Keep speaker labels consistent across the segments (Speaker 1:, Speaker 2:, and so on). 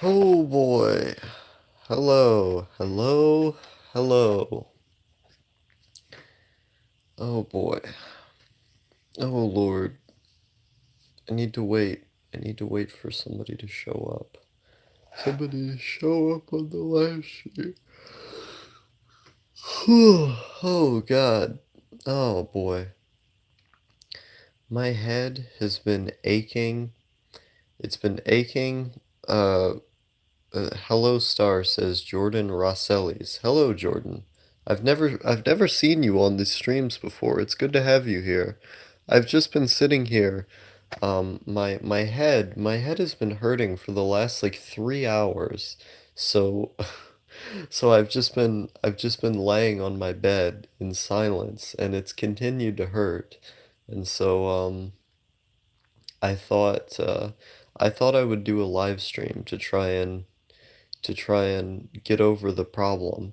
Speaker 1: Oh boy. Hello, hello, hello. Oh boy. Oh Lord. I need to wait. I need to wait for somebody to show up. Somebody to show up on the live stream. Oh God. Oh boy. My head has been aching. It's been aching. Uh, Hello Star says Jordan Rossellis. Hello Jordan. I've never seen you on these streams before. It's good to have you here. I've just been sitting here. My head has been hurting for the last like 3 hours. So so I've just been laying on my bed in silence and it's continued to hurt. And so I thought I thought I would do a live stream to try and get over the problem.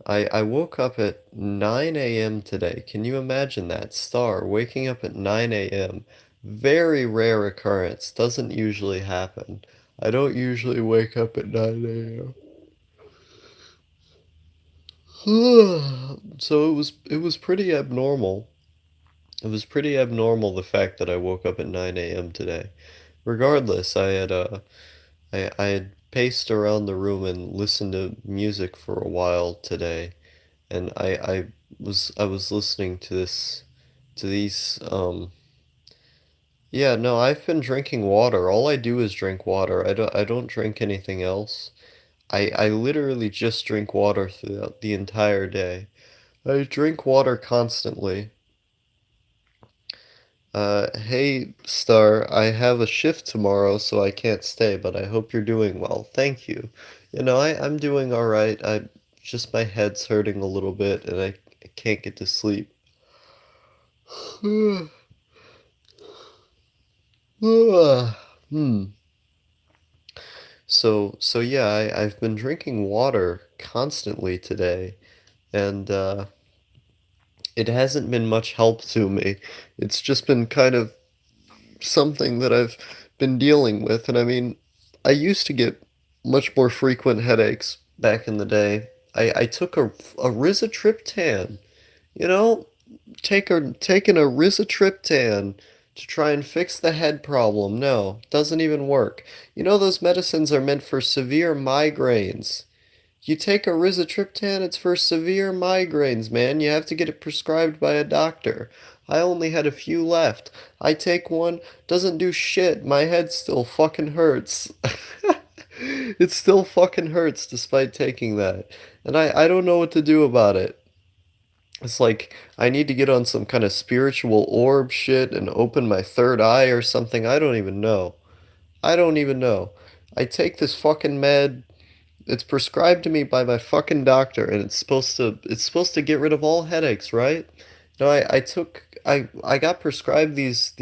Speaker 1: I woke up at 9 a.m. today. Can you imagine that? Star, waking up at 9 a.m. Very rare occurrence. Doesn't usually happen. I don't usually wake up at 9 a.m. So it was pretty abnormal. It was pretty abnormal the fact that I woke up at 9 a.m. today. Regardless, I had paced around the room and listened to music for a while today, and I was listening to this to these yeah, no, I've been drinking water. All I do is drink water. I don't drink anything else. I literally just drink water throughout the entire day. I drink water constantly. Hey, Star, I have a shift tomorrow, so I can't stay, but I hope you're doing well. Thank you. I'm doing all right. Just my head's hurting a little bit, and I can't get to sleep. Hmm. So yeah, I've been drinking water constantly today, and it hasn't been much help to me. It's just been kind of something that I've been dealing with. And I mean, I used to get much more frequent headaches back in the day. I took a rizatriptan, you know, taking a rizatriptan to try and fix the head problem. No, doesn't even work. Those medicines are meant for severe migraines. You take a rizatriptan, it's for severe migraines, man. You have to get it prescribed by a doctor. I only had a few left. I take one, doesn't do shit. My head still fucking hurts. It still fucking hurts despite taking that. And I don't know what to do about it. It's like I need to get on some kind of spiritual orb shit and open my third eye or something. I don't even know. I don't even know. I take this fucking med. It's prescribed to me by my fucking doctor, and it's supposed to get rid of all headaches, right? No, I got prescribed this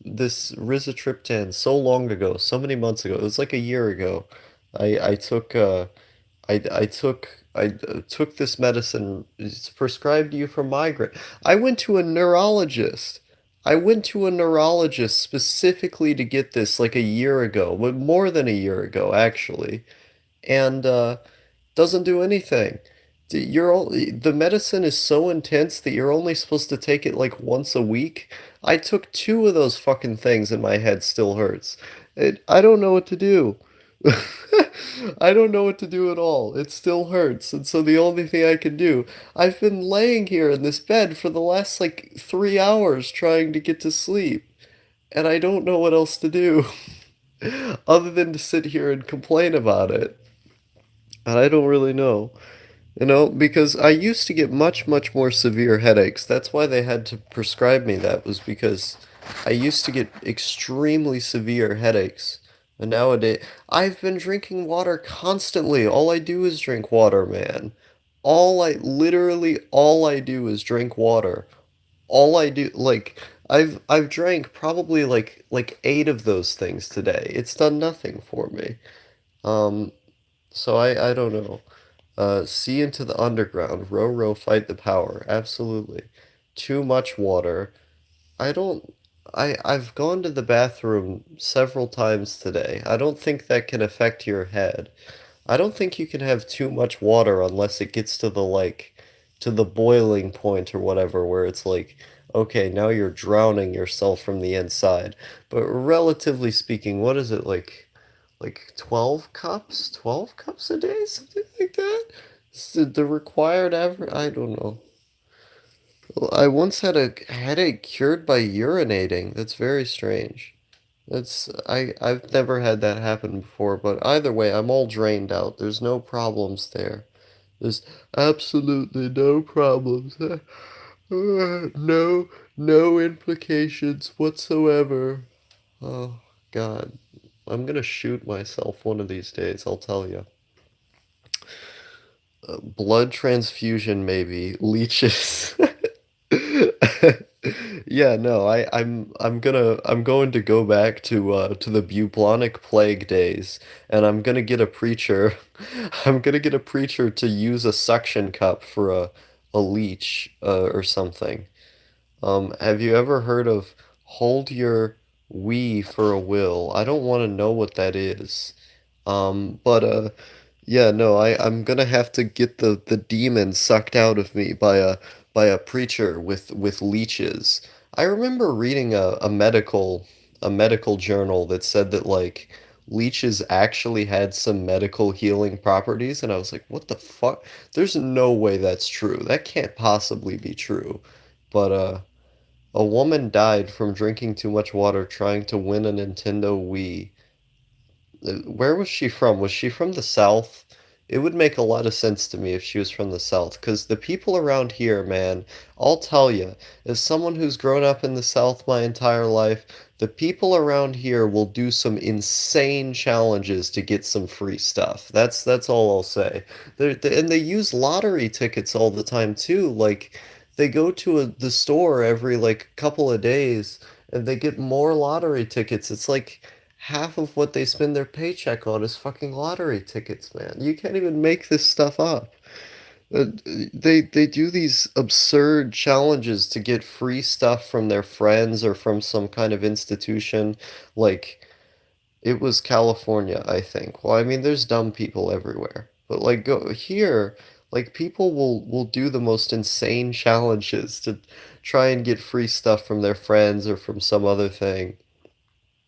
Speaker 1: rizatriptan so long ago, so many months ago. It was like a year ago. I took I took this medicine. It's prescribed to you for migraine. I went to a neurologist. I went to a neurologist specifically to get this like a year ago, but more than a year ago actually, and doesn't do anything. The medicine is so intense that you're only supposed to take it like once a week. I took two of those fucking things and my head still hurts. I don't know what to do. I don't know what to do at all. It still hurts. And so the only thing I can do, I've been laying here in this bed for the last like 3 hours trying to get to sleep. And I don't know what else to do other than to sit here and complain about it. And I don't really know. Because I used to get much, much more severe headaches. That's why they had to prescribe me that, was because I used to get extremely severe headaches. And nowadays, I've been drinking water constantly. All I do is drink water, man. Literally, all I do is drink water. All I do, like, I've drank probably like 8 of those things today. It's done nothing for me. Um, so I don't know. See into the underground. Row, row, fight the power. Absolutely. Too much water. I don't. I've gone to the bathroom several times today. I don't think that can affect your head. I don't think you can have too much water unless it gets to the to the boiling point or whatever, where it's like, okay, now you're drowning yourself from the inside. But relatively speaking, what is it like 12 cups? 12 cups a day? Something like that? The required average? I don't know. Well, I once had a headache cured by urinating. That's very strange. I've never had that happen before, but either way, I'm all drained out. There's no problems there. There's absolutely no problems. No, no implications whatsoever. Oh, God. I'm gonna shoot myself one of these days, I'll tell you. Blood transfusion, maybe. Leeches. Yeah, no, I'm going to go back to the bubonic plague days, and I'm gonna get a preacher. I'm gonna get a preacher to use a suction cup for a leech or something. Have you ever heard of hold your wee for a will? I don't want to know what that is. But yeah, no, I'm gonna have to get the demon sucked out of me by a preacher with leeches. I remember reading a medical journal that said that like leeches actually had some medical healing properties, and I was like, what the fuck? There's no way that's true. That can't possibly be true. But a woman died from drinking too much water trying to win a Nintendo Wii. Where was she from? Was she from the South? It would make a lot of sense to me if she was from the South, because the people around here, man, I'll tell you, as someone who's grown up in the South my entire life, the people around here will do some insane challenges to get some free stuff. That's all I'll say. And they use lottery tickets all the time too. Like they go to the store every like couple of days and they get more lottery tickets. It's like half of what they spend their paycheck on is fucking lottery tickets, man. You can't even make this stuff up. They do these absurd challenges to get free stuff from their friends or from some kind of institution. Like it was California, I think. Well, I mean, there's dumb people everywhere, but like go here, like people will do the most insane challenges to try and get free stuff from their friends or from some other thing.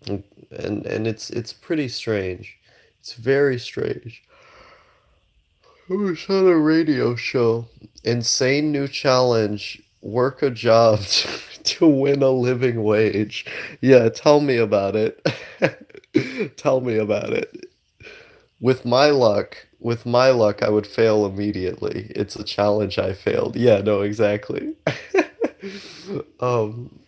Speaker 1: And it's pretty strange. It's very strange. I was on a radio show. Insane new challenge. Work a job to win a living wage. Yeah, tell me about it. Tell me about it. With my luck, I would fail immediately. It's a challenge I failed. Yeah, no, exactly. Um,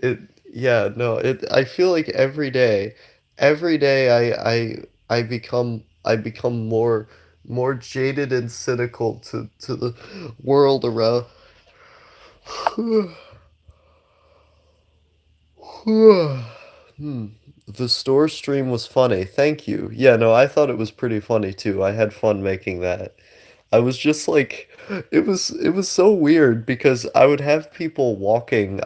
Speaker 1: It yeah, no, it I feel like every day I become more jaded and cynical to the world around. Hmm. The store stream was funny. Thank you. Yeah, no, I thought it was pretty funny too. I had fun making that. I was just like it was so weird because I would have people walking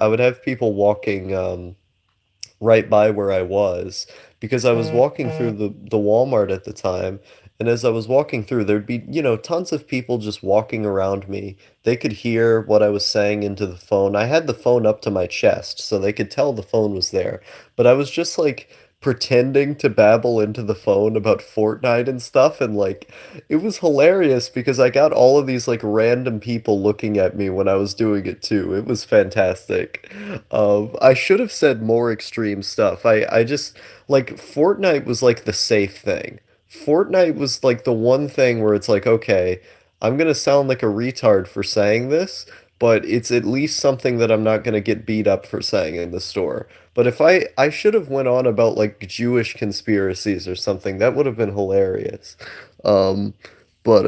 Speaker 1: right by where I was because I was walking through the Walmart at the time. And as I was walking through, there'd be, you know, tons of people just walking around me. They could hear what I was saying into the phone. I had the phone up to my chest, so they could tell the phone was there. But I was just like pretending to babble into the phone about Fortnite and stuff. And like, it was hilarious because I got all of these like random people looking at me when I was doing it too. It was fantastic. I should have said more extreme stuff. I just like Fortnite was like the safe thing. Fortnite was like the one thing where it's like, okay, I'm gonna sound like a retard for saying this, but it's at least something that I'm not gonna get beat up for saying in the store. But if I should have went on about like Jewish conspiracies or something, that would have been hilarious. Um, but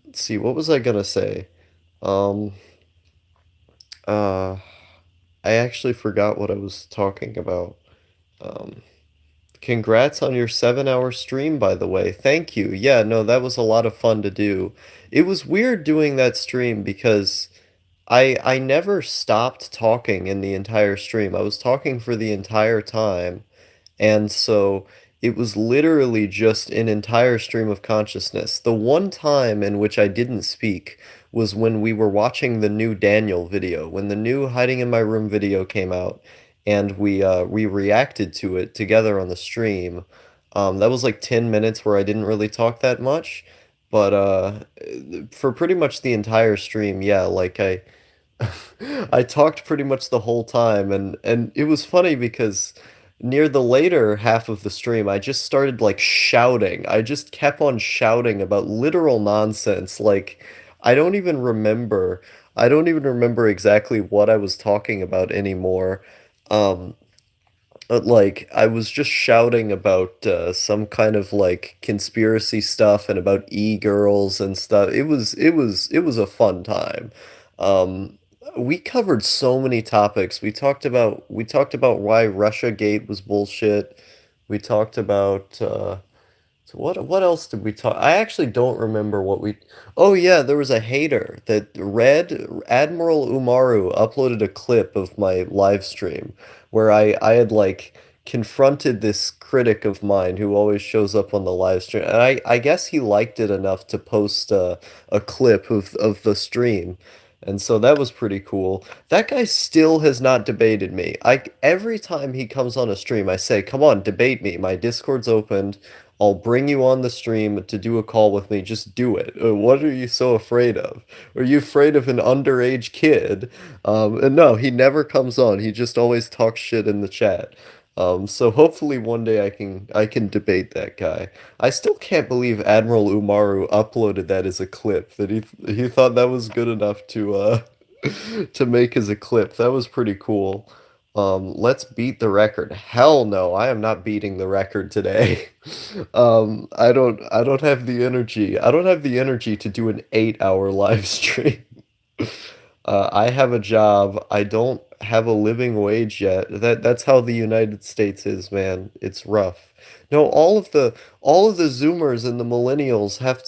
Speaker 1: let's see, what was I gonna say? Um, uh, I actually forgot what I was talking about. Um, Congrats on your 7 hour stream, by the way. Thank you. Yeah, no, that was a lot of fun to do. It was weird doing that stream because I never stopped talking in the entire stream. I was talking for the entire time. And so it was literally just an entire stream of consciousness. The one time in which I didn't speak was when we were watching the new Daniel video, when the new Hiding in My Room video came out, and we reacted to it together on the stream. That was like 10 minutes where I didn't really talk that much, but for pretty much the entire stream, yeah, like I talked pretty much the whole time, and it was funny because near the later half of the stream I just started like shouting. I just kept on shouting about literal nonsense. Like I don't even remember exactly what I was talking about anymore. Um but like I was just shouting about some kind of like conspiracy stuff and about e-girls and stuff. It was a fun time. We covered so many topics. We talked about why Russia Gate was bullshit. We talked about so what else did we talk? I actually don't remember what we. Oh yeah, there was a hater that read Admiral Umaru uploaded a clip of my live stream where I had like confronted this critic of mine who always shows up on the live stream, and I guess he liked it enough to post a clip of the stream. And so that was pretty cool. That guy still has not debated me. I every time he comes on a stream, I say, "Come on, debate me. My Discord's opened. I'll bring you on the stream to do a call with me. Just do it. What are you so afraid of? Are you afraid of an underage kid?" And no, he never comes on. He just always talks shit in the chat. So hopefully one day I can debate that guy. I still can't believe Admiral Umaru uploaded that as a clip. That he thought that was good enough to to make as a clip. That was pretty cool. Let's beat the record. Hell no, I am not beating the record today. I don't have the energy. I don't have the energy to do an 8-hour live stream. I have a job. I don't have a living wage yet. That's how the United States is, man. It's rough. No, all of the Zoomers and the millennials have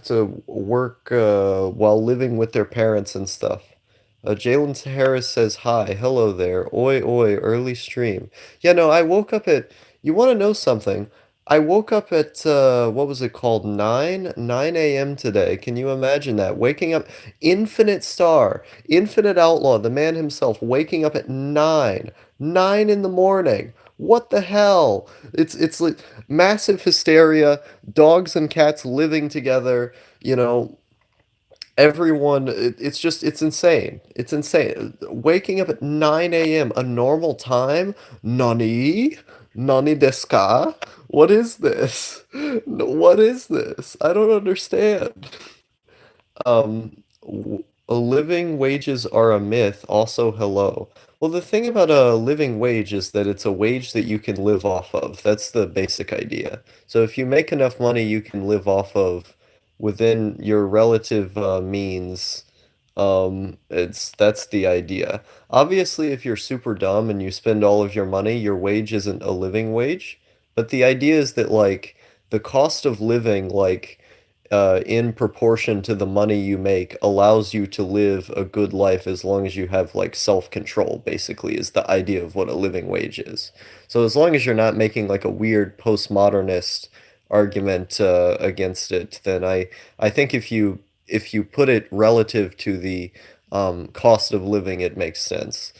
Speaker 1: to work while living with their parents and stuff. Jalen Harris says hi. Hello there. Oi oi, early stream. Yeah, no, I woke up at. You want to know something? I woke up at what was it called? 9 a.m. today. Can you imagine that? Waking up, Infinite Star, Infinite Outlaw, the man himself, waking up at 9 in the morning. What the hell? It's like massive hysteria, dogs and cats living together, you know, everyone it's just it's insane. It's insane. Waking up at 9 a.m. a normal time? Nani desu ka? What is this? What is this? I don't understand. Living wages are a myth. Also, hello. Well, the thing about a living wage is that it's a wage that you can live off of. That's the basic idea. So if you make enough money, you can live off of within your relative means. It's that's the idea. Obviously, if you're super dumb and you spend all of your money, your wage isn't a living wage. But the idea is that like the cost of living, like in proportion to the money you make allows you to live a good life as long as you have like self-control, basically, is the idea of what a living wage is. So as long as you're not making like a weird postmodernist argument against it, then I think if you put it relative to the cost of living, it makes sense.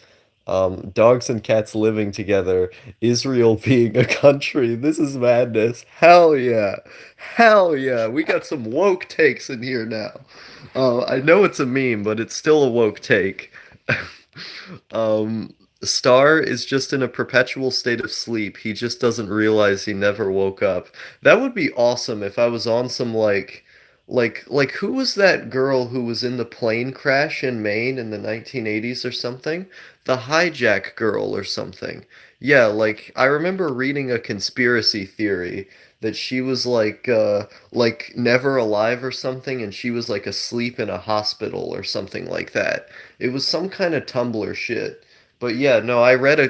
Speaker 1: Dogs and cats living together, Israel being a country. This is madness. Hell yeah. Hell yeah. We got some woke takes in here now. I know it's a meme, but it's still a woke take. Star is just in a perpetual state of sleep. He just doesn't realize he never woke up. That would be awesome if I was on some like who was that girl who was in the plane crash in Maine in the 1980s or something? The hijack girl or something. Yeah, like I remember reading a conspiracy theory that she was like never alive or something, and she was like asleep in a hospital or something like that. It was some kind of Tumblr shit. But yeah, no, I've read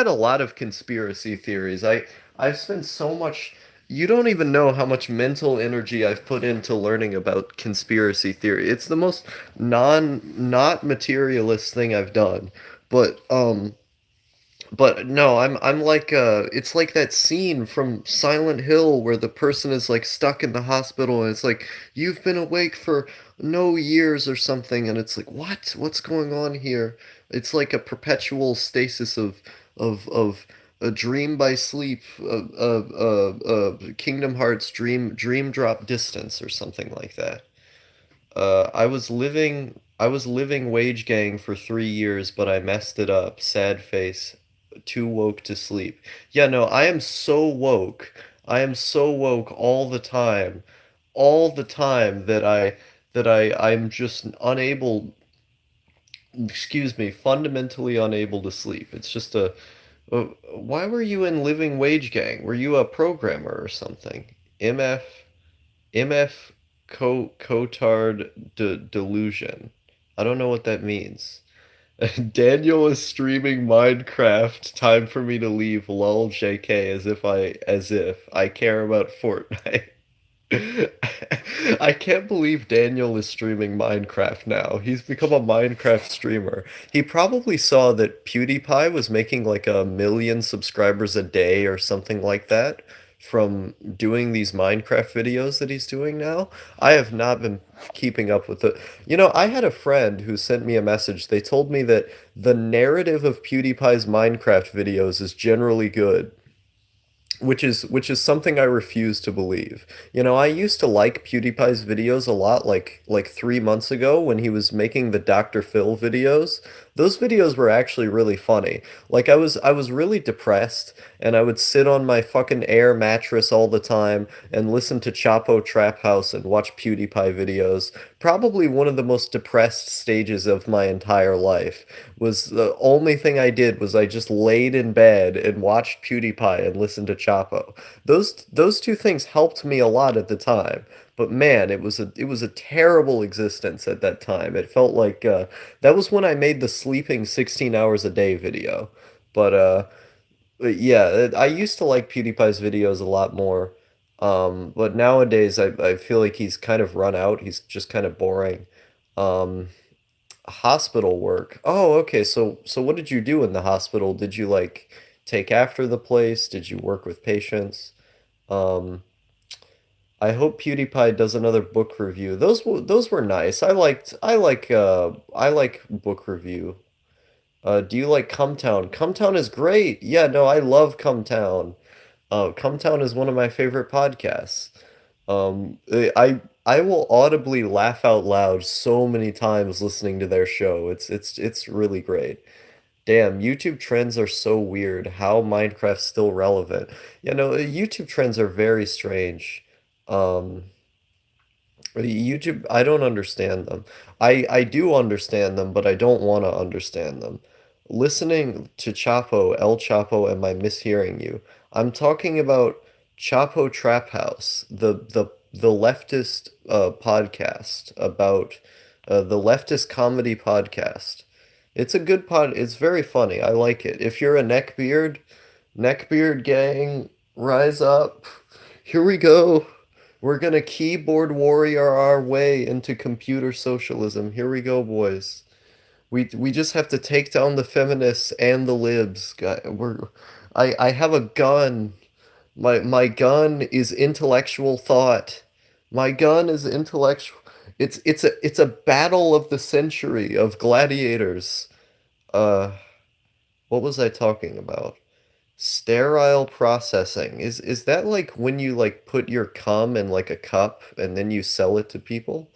Speaker 1: a lot of conspiracy theories. I've spent so much. You don't even know how much mental energy I've put into learning about conspiracy theory. It's the most not materialist thing I've done. But no, I'm like it's like that scene from Silent Hill where the person is like stuck in the hospital and it's like you've been awake for no years or something and it's like what? What's going on here? It's like a perpetual stasis of a dream by sleep, Kingdom Hearts dream drop distance or something like that. I was living wage gang for 3 years, but I messed it up. Sad face. Too woke to sleep. Yeah, no, I am so woke. I am so woke all the time I'm just unable, excuse me, fundamentally unable to sleep. It's just why were you in living wage gang? Were you a programmer or something? MF MF Cotard delusion. I don't know what that means. Daniel is streaming Minecraft. Time for me to leave. Lol JK as if I care about Fortnite. I can't believe Daniel is streaming Minecraft now. He's become a Minecraft streamer. He probably saw that PewDiePie was making like 1 million subscribers a day or something like that from doing these Minecraft videos that he's doing now. I have not been keeping up with it. You know, I had a friend who sent me a message. They told me that the narrative of PewDiePie's Minecraft videos is generally good, which is something I refuse to believe. You know, I used to like PewDiePie's videos a lot like 3 months ago when he was making the Dr. Phil videos. Those videos were actually really funny. Like I was really depressed and I would sit on my fucking air mattress all the time and listen to Chapo Trap House and watch PewDiePie videos. Probably one of the most depressed stages of my entire life was the only thing I did was I just laid in bed and watched PewDiePie and listened to Chapo. Those two things helped me a lot at the time. But man, it was a terrible existence at that time. It felt like that was when I made the sleeping 16 hours a day video. But yeah, I used to like PewDiePie's videos a lot more. But nowadays I feel like he's kind of run out. He's just kind of boring. Um, Hospital work. Oh, okay. So what did you do in the hospital? Did you like take after the place? Did you work with patients? Um, I hope PewDiePie does another book review. Those were nice. I like book review. Do you like Cumtown? Cumtown is great. Yeah, no, I love Cumtown. Cumtown is one of my favorite podcasts. I will audibly laugh out loud so many times listening to their show. It's really great. Damn, YouTube trends are so weird. How Minecraft's still relevant. You know, YouTube trends are very strange. Um, YouTube, I don't understand them. I do understand them, but I don't want to understand them. Listening to Chapo, El Chapo, am I mishearing you? I'm talking about Chapo Trap House, the leftist podcast about the leftist comedy podcast. It's a good pod. It's very funny. I like it. If you're a neckbeard gang, rise up. Here we go. We're gonna keyboard warrior our way into computer socialism. Here we go, boys. We just have to take down the feminists and the libs. I have a gun. My gun is intellectual thought. My gun is intellectual. It's a battle of the century of gladiators. Uh, what was I talking about? Sterile processing. Is that like when you like put your cum in like a cup and then you sell it to people?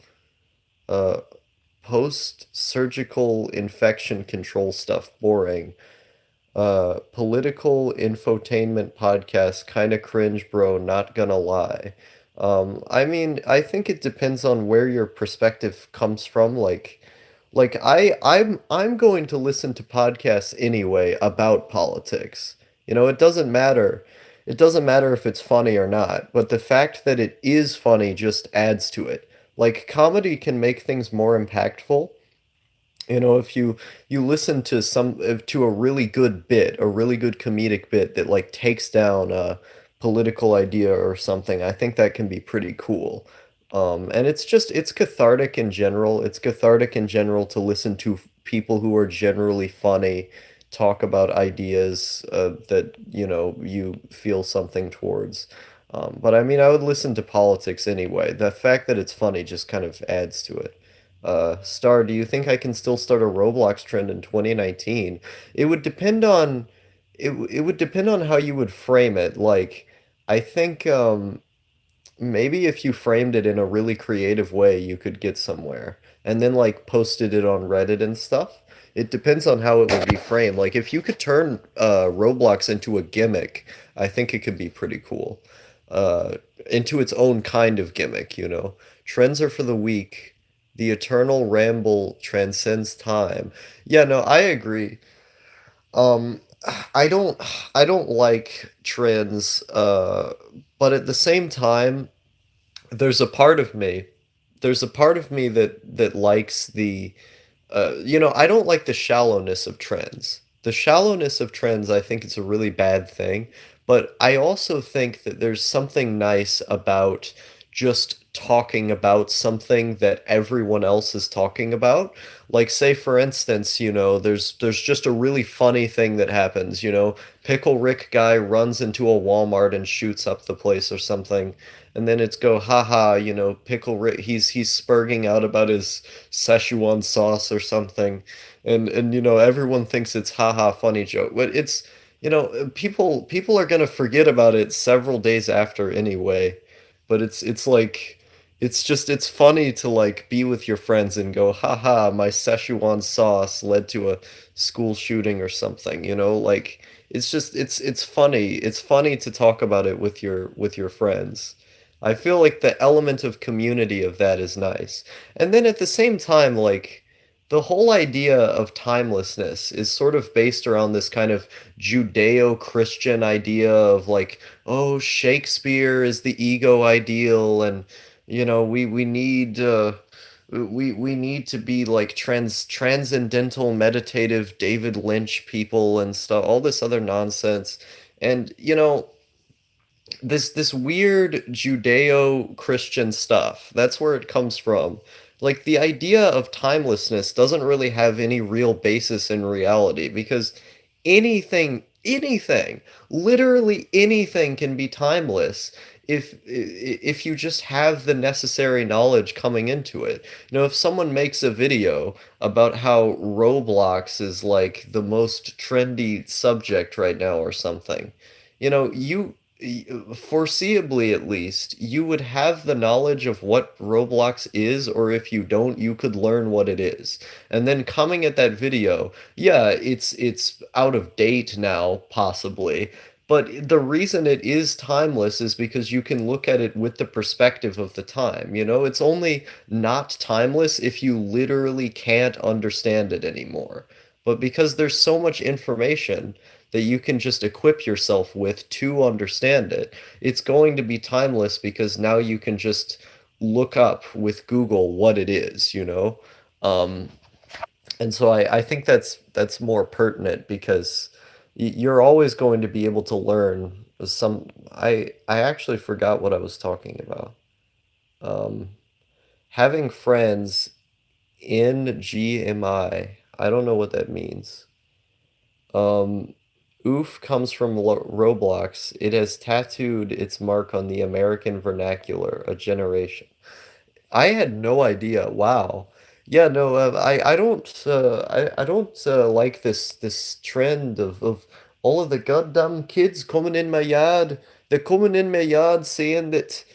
Speaker 1: Uh, Post-surgical infection control stuff, boring. Political infotainment podcast, kind of cringe, bro, not gonna lie. I mean, I think it depends on where your perspective comes from. I'm going to listen to podcasts anyway about politics. You know, it doesn't matter. It doesn't matter if it's funny or not, but the fact that it is funny just adds to it. Like comedy can make things more impactful. You know, if you listen to to a really good bit, a really good comedic bit that like takes down political idea or something, I think that can be pretty cool. And it's just it's cathartic in general. It's cathartic in general to listen to people who are generally funny talk about ideas that, you know, you feel something towards. But I mean, I would listen to politics anyway. The fact that it's funny just kind of adds to it. Star, do you think I can still start a Roblox trend in 2019? It would depend on it would depend on how you would frame it. Like, I think maybe if you framed it in a really creative way, you could get somewhere. And then like posted it on Reddit and stuff. It depends on how it would be framed. Like if you could turn Roblox into a gimmick, I think it could be pretty cool. Into its own kind of gimmick, you know. Trends are for the weak. The eternal ramble transcends time. Yeah, no, I agree. Um, I don't I don't like trends, but at the same time, there's a part of me, there's a part of me that likes the you know, I don't like the shallowness of trends. The shallowness of trends, I think it's a really bad thing, but I also think that there's something nice about just talking about something that everyone else is talking about. Like say for instance, you know, there's just a really funny thing that happens, you know, Pickle Rick guy runs into a Walmart and shoots up the place or something. And then it's go, haha, you know, Pickle Rick, he's spurging out about his Szechuan sauce or something, and you know everyone thinks it's haha funny joke, but it's you know people are gonna forget about it several days after anyway. But it's like it's just it's funny to like be with your friends and go haha my Szechuan sauce led to a school shooting or something, you know, like it's just it's funny to talk about it with your friends. I feel like the element of community of that is nice. And then at the same time, like, the whole idea of timelessness is sort of based around this kind of Judeo-Christian idea of like, oh, Shakespeare is the ego ideal, and you know, we need we need to be like transcendental meditative David Lynch people and stuff, all this other nonsense. And you know, this weird Judeo-Christian stuff. That's where it comes from. Like the idea of timelessness doesn't really have any real basis in reality because literally anything can be timeless if you just have the necessary knowledge coming into it. You know, if someone makes a video about how Roblox is like the most trendy subject right now or something, you know, foreseeably at least, you would have the knowledge of what Roblox is, or if you don't, you could learn what it is. And then coming at that video, yeah, it's out of date now, possibly. But the reason it is timeless is because you can look at it with the perspective of the time. You know, it's only not timeless if you literally can't understand it anymore. But because there's so much information that you can just equip yourself with to understand it, it's going to be timeless because now you can just look up with Google what it is, you know? Um, and so I think that's more pertinent because you're always going to be able to learn some. I actually forgot what I was talking about. Um, Having friends in GMI. I don't know what that means. Um, Oof comes from Roblox. It has tattooed its mark on the American vernacular, a generation. I had no idea. Wow. Yeah, no, I don't like this trend of all of the goddamn kids coming in my yard. They're coming in my yard saying that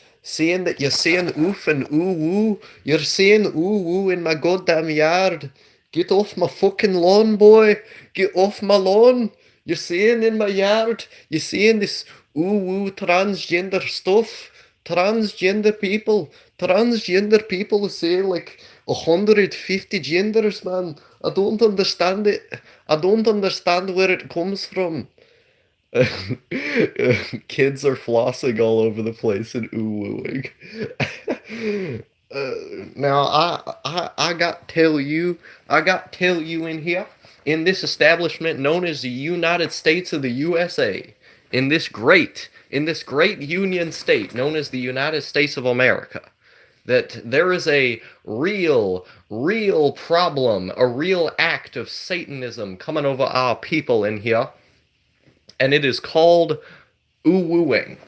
Speaker 1: you're saying oof and ooh woo. You're saying ooh woo in my goddamn yard. Get off my fucking lawn, boy. Get off my lawn. You're saying in my yard. You're saying this ooh woo transgender stuff. Transgender people say like 150 genders, man. I don't understand it. I don't understand where it comes from. Kids are flossing all over the place and ooh-wooing. Now I got to tell you, I got to tell you in here, in this establishment known as the United States of the USA, in this great in this great union state known as the United States of America, that there is a real problem, a real act of Satanism coming over our people in here, and it is called ooh-wooing.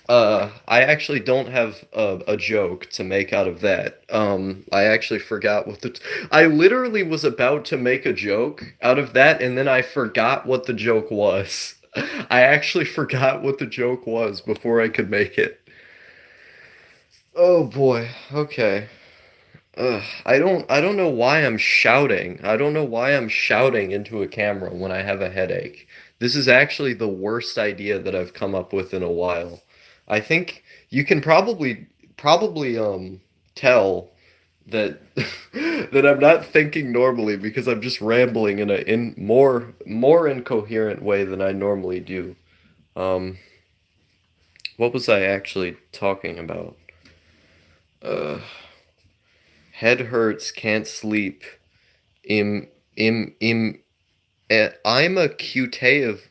Speaker 1: I actually don't have a joke to make out of that. I actually forgot what I literally was about to make a joke out of that, and then I forgot what the joke was. I actually forgot what the joke was before I could make it. Oh boy. Okay. I don't know why I'm shouting. I don't know why I'm shouting into a camera when I have a headache. This is actually the worst idea that I've come up with in a while. I think you can probably tell that that I'm not thinking normally because I'm just rambling in a in more incoherent way than I normally do. Um, what was I actually talking about? Uh, Head hurts, can't sleep. Im im I'm a QT of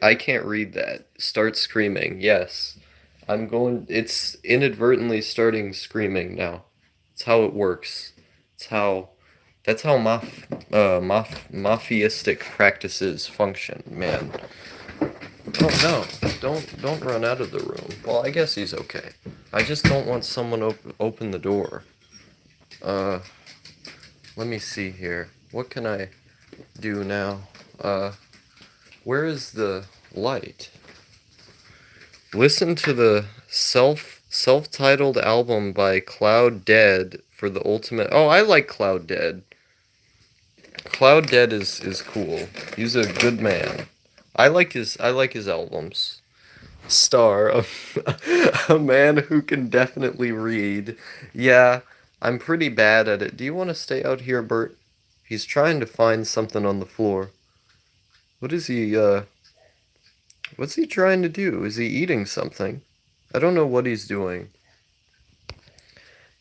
Speaker 1: I can't read that. Start screaming. Yes. I'm going it's inadvertently starting screaming now. It's how it works. It's how that's how mafiistic practices function, man. Oh no, don't run out of the room. Well, I guess he's okay. I just don't want someone open the door. Uh Let me see here. What can I do now? Uh, where is the light? Listen to the self-titled album by Cloud Dead for the ultimate. Oh, I like Cloud Dead. Cloud Dead is cool. He's a good man. I like his albums. Star of a man who can definitely read. Yeah, I'm pretty bad at it. Do you want to stay out here, Bert? He's trying to find something on the floor. What is what's he trying to do? Is he eating something? I don't know what he's doing.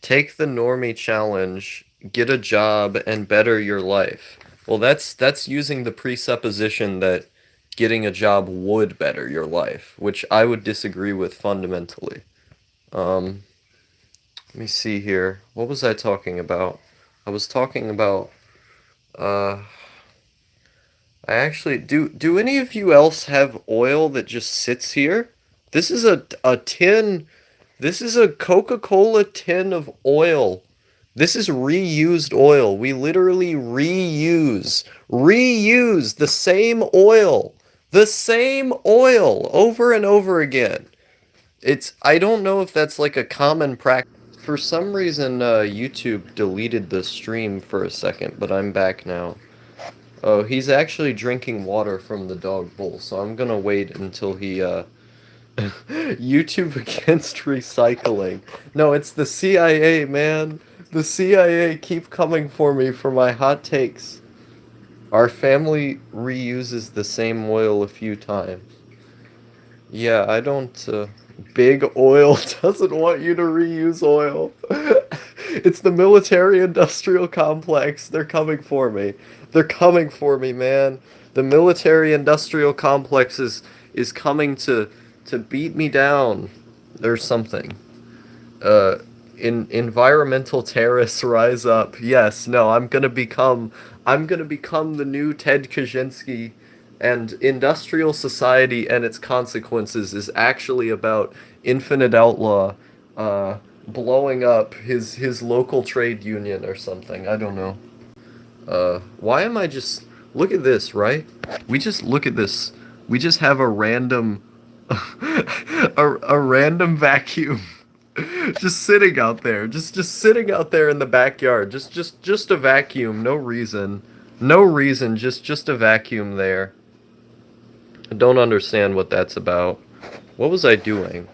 Speaker 1: Take the normie challenge, get a job and better your life. Well, that's using the presupposition that getting a job would better your life, which I would disagree with fundamentally. Um, Let me see here. What was I talking about? I was talking about uh I actually do any of you else have oil that just sits here? This is a tin. This is a Coca-Cola tin of oil. This is reused oil. We literally reuse the same oil. The same oil over and over again. I don't know if that's like a common practice. For some reason, YouTube deleted the stream for a second, but I'm back now. Oh, he's actually drinking water from the dog bowl, so I'm gonna wait until he, YouTube against recycling. No, it's the CIA, man. The CIA keep coming for me for my hot takes. Our family reuses the same oil a few times. Yeah, I don't, Big Oil doesn't want you to reuse oil. It's the military-industrial complex. They're coming for me. They're coming for me, man. The military-industrial complex is coming to beat me down or something. Uh, environmental terrorists rise up. Yes, no, I'm gonna become the new Ted Kaczynski, and industrial society and its consequences is actually about Infinite Outlaw blowing up his local trade union or something. I don't know. Why am I just look at this, right? We just look at this. We just have a random a random vacuum just sitting out there. Just sitting out there in the backyard. Just a vacuum, no reason. No reason, just a vacuum there. I don't understand what that's about. What was I doing?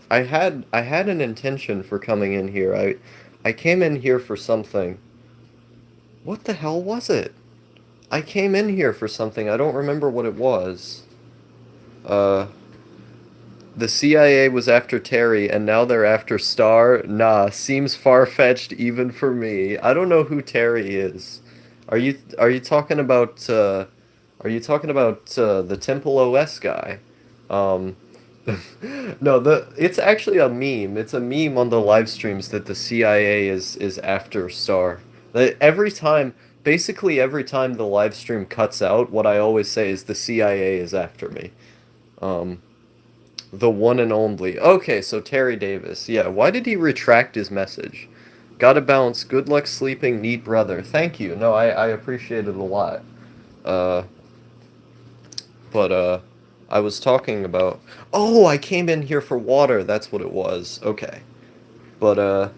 Speaker 1: I had an intention for coming in here. I came in here for something. What the hell was it? I came in here for something. I don't remember what it was. Uh, the CIA was after Terry, and now they're after Star. Nah, seems far-fetched even for me. I don't know who Terry is. Are you talking about the Temple OS guy? Um, no, the it's actually a meme. It's a meme on the live streams that the CIA is after Star. Every time, basically every time the live stream cuts out, what I always say is the CIA is after me. Um, the one and only. Okay, so Terry Davis. Yeah, why did he retract his message? Gotta bounce. Good luck sleeping, neat brother. Thank you. No, I appreciate it a lot. Uh, but I was talking about. Oh, I came in here for water. That's what it was. Okay. But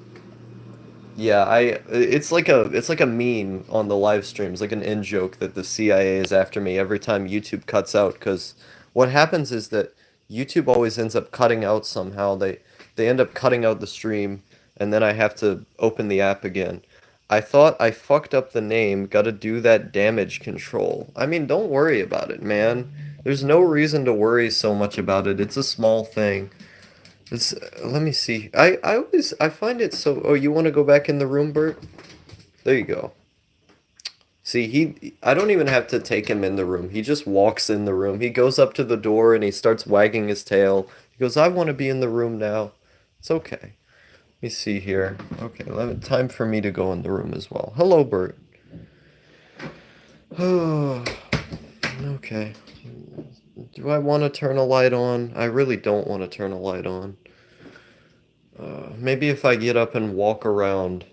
Speaker 1: yeah, it's like a meme on the live streams, like an in joke that the CIA is after me every time YouTube cuts out. Because what happens is that YouTube always ends up cutting out somehow. They end up cutting out the stream, and then I have to open the app again. I thought I fucked up the name. Gotta do that damage control. I mean, don't worry about it, man. There's no reason to worry so much about it. It's a small thing. It's, let me see. I find it so. Oh, you want to go back in the room, Bert? There you go. See, I don't even have to take him in the room. He just walks in the room. He goes up to the door and he starts wagging his tail. He goes, "I want to be in the room now." It's okay. Let me see here. Okay, time for me to go in the room as well. Hello, Bert. Oh, okay. Do I want to turn a light on? I really don't want to turn a light on. Maybe if I get up and walk around.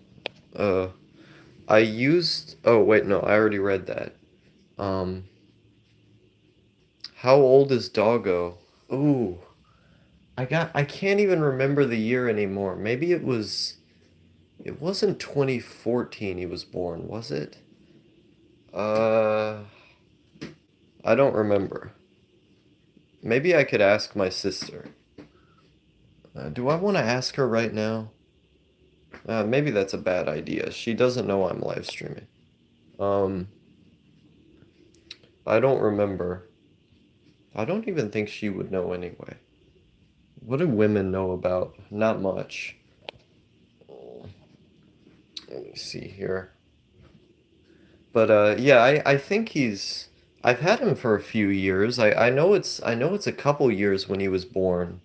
Speaker 1: Uh, I used. Oh wait, no, I already read that. Um, how old is Doggo? Ooh, I can't even remember the year anymore. Maybe it was. It wasn't 2014 he was born, was it? Uh, I don't remember. Maybe I could ask my sister. Do I want to ask her right now? Maybe that's a bad idea. She doesn't know I'm live streaming. Um, I don't remember. I don't even think she would know anyway. What do women know about? Not much. Let me see here. But yeah, I think I've had him for a few years. I know it's a couple years when he was born.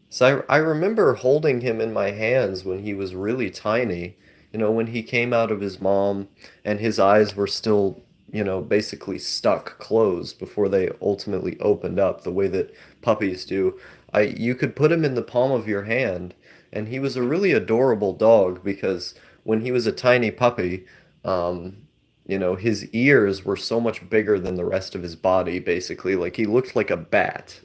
Speaker 1: So I remember holding him in my hands when he was really tiny. When he came out of his mom and his eyes were still, basically stuck closed before they ultimately opened up the way that puppies do. You could put him in the palm of your hand, and he was a really adorable dog because when he was a tiny puppy, um, his ears were so much bigger than the rest of his body, basically. Like he looked like a bat.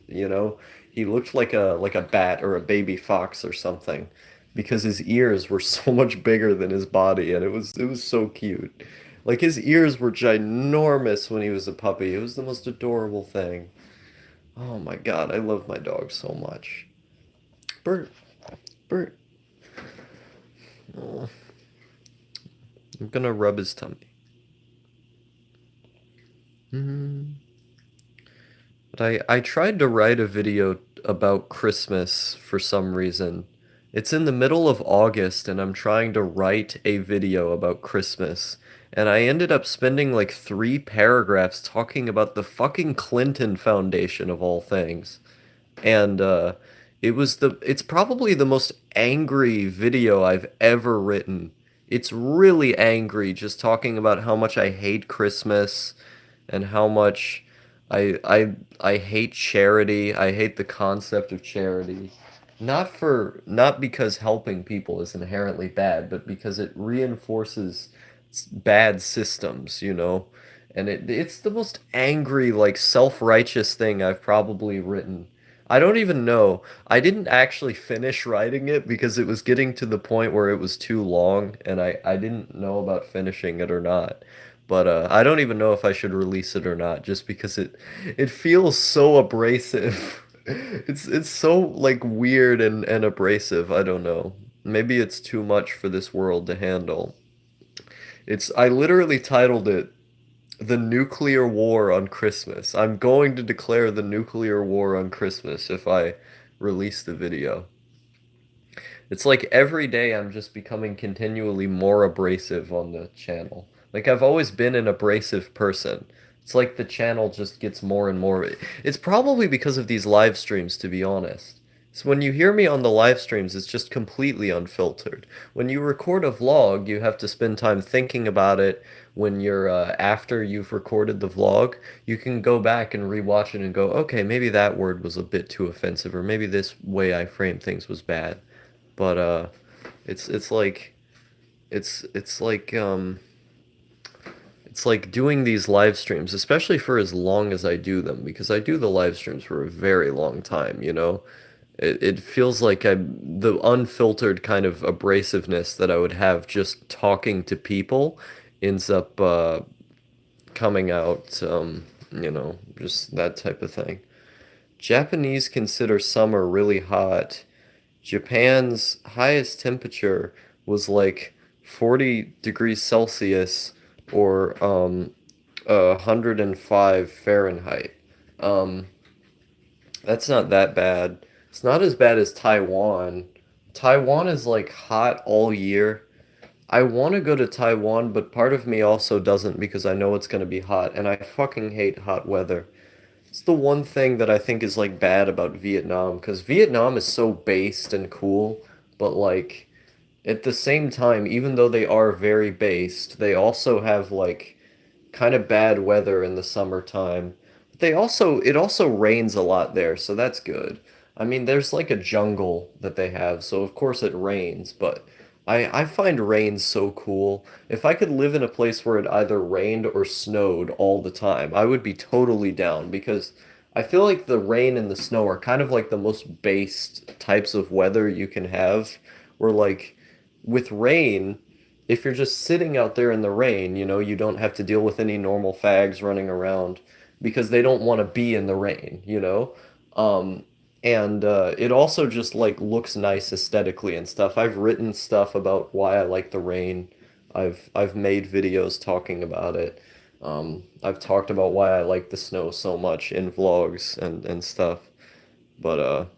Speaker 1: He looked like a bat or a baby fox or something because his ears were so much bigger than his body and it was so cute. Like his ears were ginormous when he was a puppy. It was the most adorable thing. Oh my God, I love my dog so much. Bert, Bert. Oh, I'm gonna rub his tummy. Hmm. But I tried to write a video about Christmas for some reason. It's in the middle of August and I'm trying to write a video about Christmas. And I ended up spending like 3 paragraphs talking about the fucking Clinton Foundation of all things. And it's probably the most angry video I've ever written. It's really angry just talking about how much I hate Christmas and how much I hate charity. I hate the concept of charity. Not because helping people is inherently bad, but because it reinforces bad systems. And it's the most angry, like self-righteous thing I've probably written. I don't even know. I didn't actually finish writing it because it was getting to the point where it was too long and I didn't know about finishing it or not. But I don't even know if I should release it or not just because it feels so abrasive. It's so like weird and abrasive. I don't know. Maybe it's too much for this world to handle. I literally titled it The Nuclear War on Christmas. I'm going to declare the nuclear war on Christmas if I release the video. It's like every day I'm just becoming continually more abrasive on the channel. Like I've always been an abrasive person, It's like the channel just gets more and more. It's probably because of these live streams, to be honest. So when you hear me on the live streams, it's just completely unfiltered. When you record a vlog, you have to spend time thinking about it. When you're after you've recorded the vlog, you can go back and rewatch it and go, okay, maybe that word was a bit too offensive, or maybe this way I framed things was bad. But it's like it's like it's like doing these live streams, especially for as long as I do them, because I do the live streams for a very long time, you know? It feels like the unfiltered kind of abrasiveness that I would have just talking to people ends up coming out, just that type of thing. Japanese consider summer really hot. Japan's highest temperature was like 40 degrees Celsius or 105 Fahrenheit. Um, that's not that bad. It's not as bad as Taiwan. Taiwan is like hot all year. I want to go to Taiwan, but part of me also doesn't because I know it's going to be hot, and I fucking hate hot weather. It's the one thing that I think is like bad about Vietnam, because Vietnam is so based and cool, but like at the same time, even though they are very based, they also have like kind of bad weather in the summertime. But it also rains a lot there, so that's good. I mean, there's like a jungle that they have, so of course it rains, but I find rain so cool. If I could live in a place where it either rained or snowed all the time, I would be totally down because I feel like the rain and the snow are kind of like the most based types of weather you can have, where like with rain, if you're just sitting out there in the rain, you know, you don't have to deal with any normal fags running around because they don't want to be in the rain, you know? Um, and it also just like looks nice aesthetically and stuff. I've written stuff about why I like the rain. I've made videos talking about it. I've talked about why I like the snow so much in vlogs and stuff. But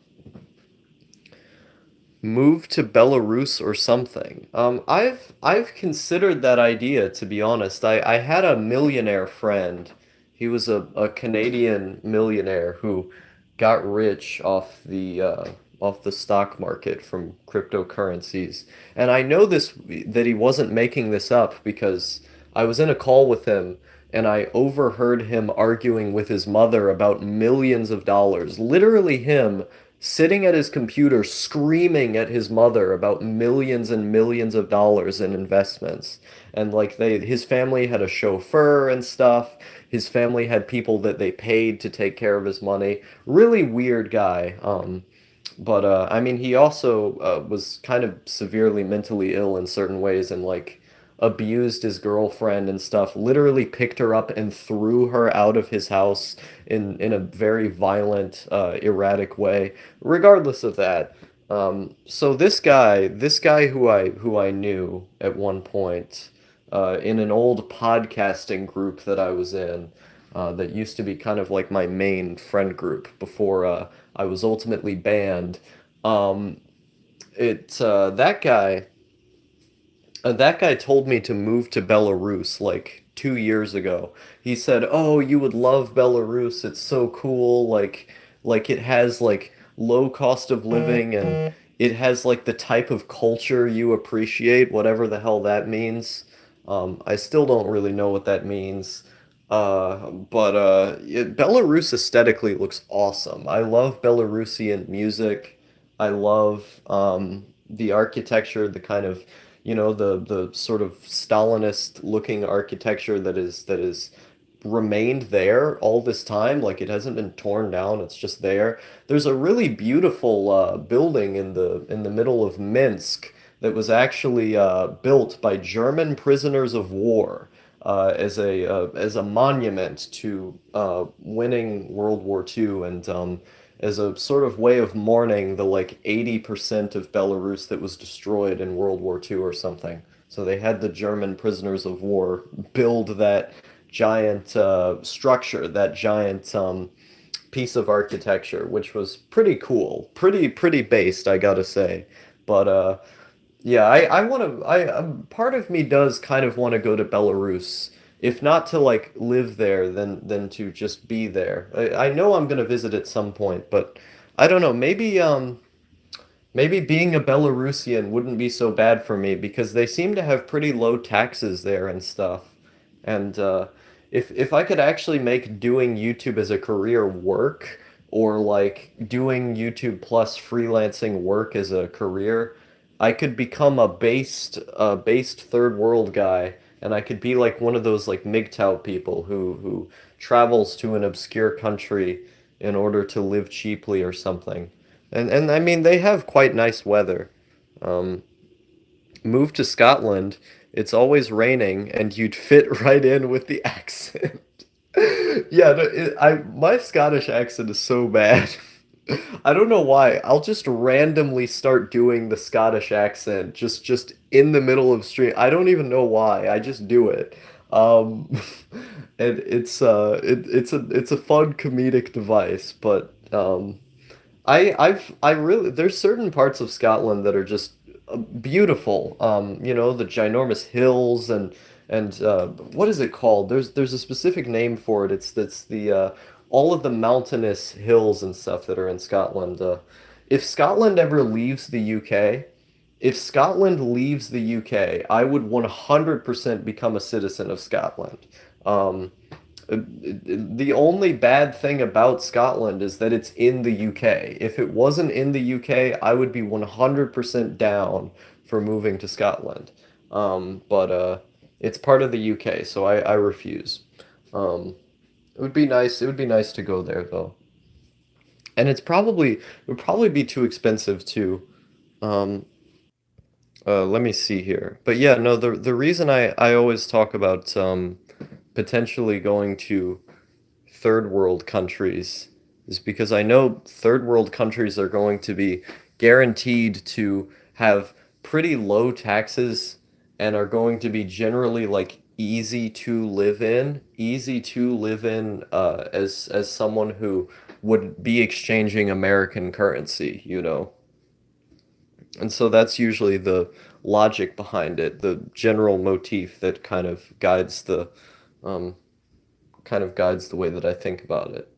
Speaker 1: move to Belarus or something. I've considered that idea, to be honest. I had a millionaire friend. He was a Canadian millionaire who got rich off the stock market from cryptocurrencies. And I know this that he wasn't making this up because I was in a call with him and I overheard him arguing with his mother about millions of dollars. Literally him sitting at his computer screaming at his mother about millions and millions of dollars in investments. And like his family had a chauffeur and stuff. His family had people that they paid to take care of his money. Really weird guy. But I mean, he also was kind of severely mentally ill in certain ways and like abused his girlfriend and stuff. Literally picked her up and threw her out of his house in a very violent, erratic way. Regardless of that, so this guy who I knew at one point, in an old podcasting group that I was in, that used to be kind of like my main friend group before I was ultimately banned. Um, it that guy told me to move to Belarus like 2 years ago. He said, "Oh, you would love Belarus. It's so cool. Like it has like low cost of living and it has like the type of culture you appreciate, whatever the hell that means." I still don't really know what that means. Belarus aesthetically looks awesome. I love Belarusian music. I love the architecture, the kind of, you know, the sort of Stalinist looking architecture that is remained there all this time. Like it hasn't been torn down, it's just there. There's a really beautiful building in the middle of Minsk that was actually built by German prisoners of war as a monument to winning World War II and as a sort of way of mourning the like 80% of Belarus that was destroyed in World War II or something. So they had the German prisoners of war build that giant structure, that giant piece of architecture, which was pretty cool, pretty based, I gotta say. But yeah, I want to. Part of me does kind of want to go to Belarus if not to like live there, then to just be there. I know I'm gonna visit at some point, but I don't know. Maybe being a Belarusian wouldn't be so bad for me because they seem to have pretty low taxes there and stuff. And if I could actually make doing YouTube as a career work, or like doing YouTube plus freelancing work as a career, I could become a based third world guy, and I could be like one of those like MGTOW people who travels to an obscure country in order to live cheaply or something. And I mean they have quite nice weather. Um, Move to Scotland, it's always raining, and you'd fit right in with the accent. Yeah, no, my Scottish accent is so bad. I don't know why. I'll just randomly start doing the Scottish accent just in the middle of stream. I don't even know why. I just do it. Um, and it's a fun comedic device, but I really there's certain parts of Scotland that are just beautiful. The ginormous hills and what is it called? There's a specific name for it. It's the all of the mountainous hills and stuff that are in Scotland. If Scotland ever leaves the UK, if Scotland leaves the UK, I would 100% become a citizen of Scotland. Um, the only bad thing about Scotland is that it's in the UK. If it wasn't in the UK, I would be 100% down for moving to Scotland. But it's part of the UK, so I refuse. Um, it would be nice. It would be nice to go there though. And it would probably be too expensive too. Um, Let me see here. But yeah, no, the reason I always talk about potentially going to third world countries is because I know third world countries are going to be guaranteed to have pretty low taxes and are going to be generally like easy to live in as someone who would be exchanging American currency, you know. And so that's usually the logic behind it, the general motif that um, kind of guides the way that I think about it.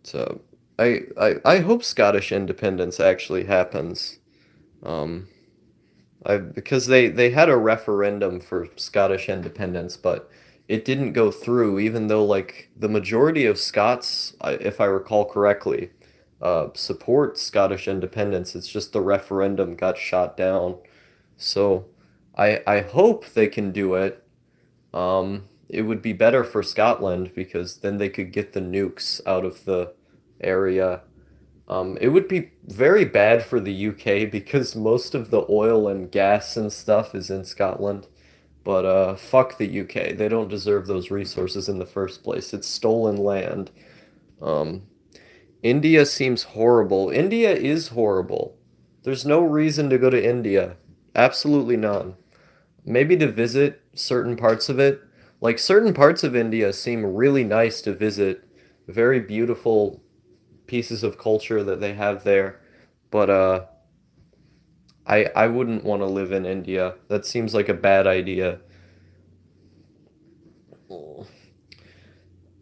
Speaker 1: So I hope Scottish independence actually happens. Um, because they had a referendum for Scottish independence, but it didn't go through, even though like the majority of Scots, if I recall correctly, support Scottish independence. It's just the referendum got shot down. So I hope they can do it. It would be better for Scotland because then they could get the nukes out of the area. It would be very bad for the UK because most of the oil and gas and stuff is in Scotland. But fuck the UK. They don't deserve those resources in the first place. It's stolen land. Um, India seems horrible. India is horrible. There's no reason to go to India. Absolutely none. Maybe to visit certain parts of it. Like certain parts of India seem really nice to visit. Very beautiful pieces of culture that they have there. But I wouldn't want to live in India. That seems like a bad idea.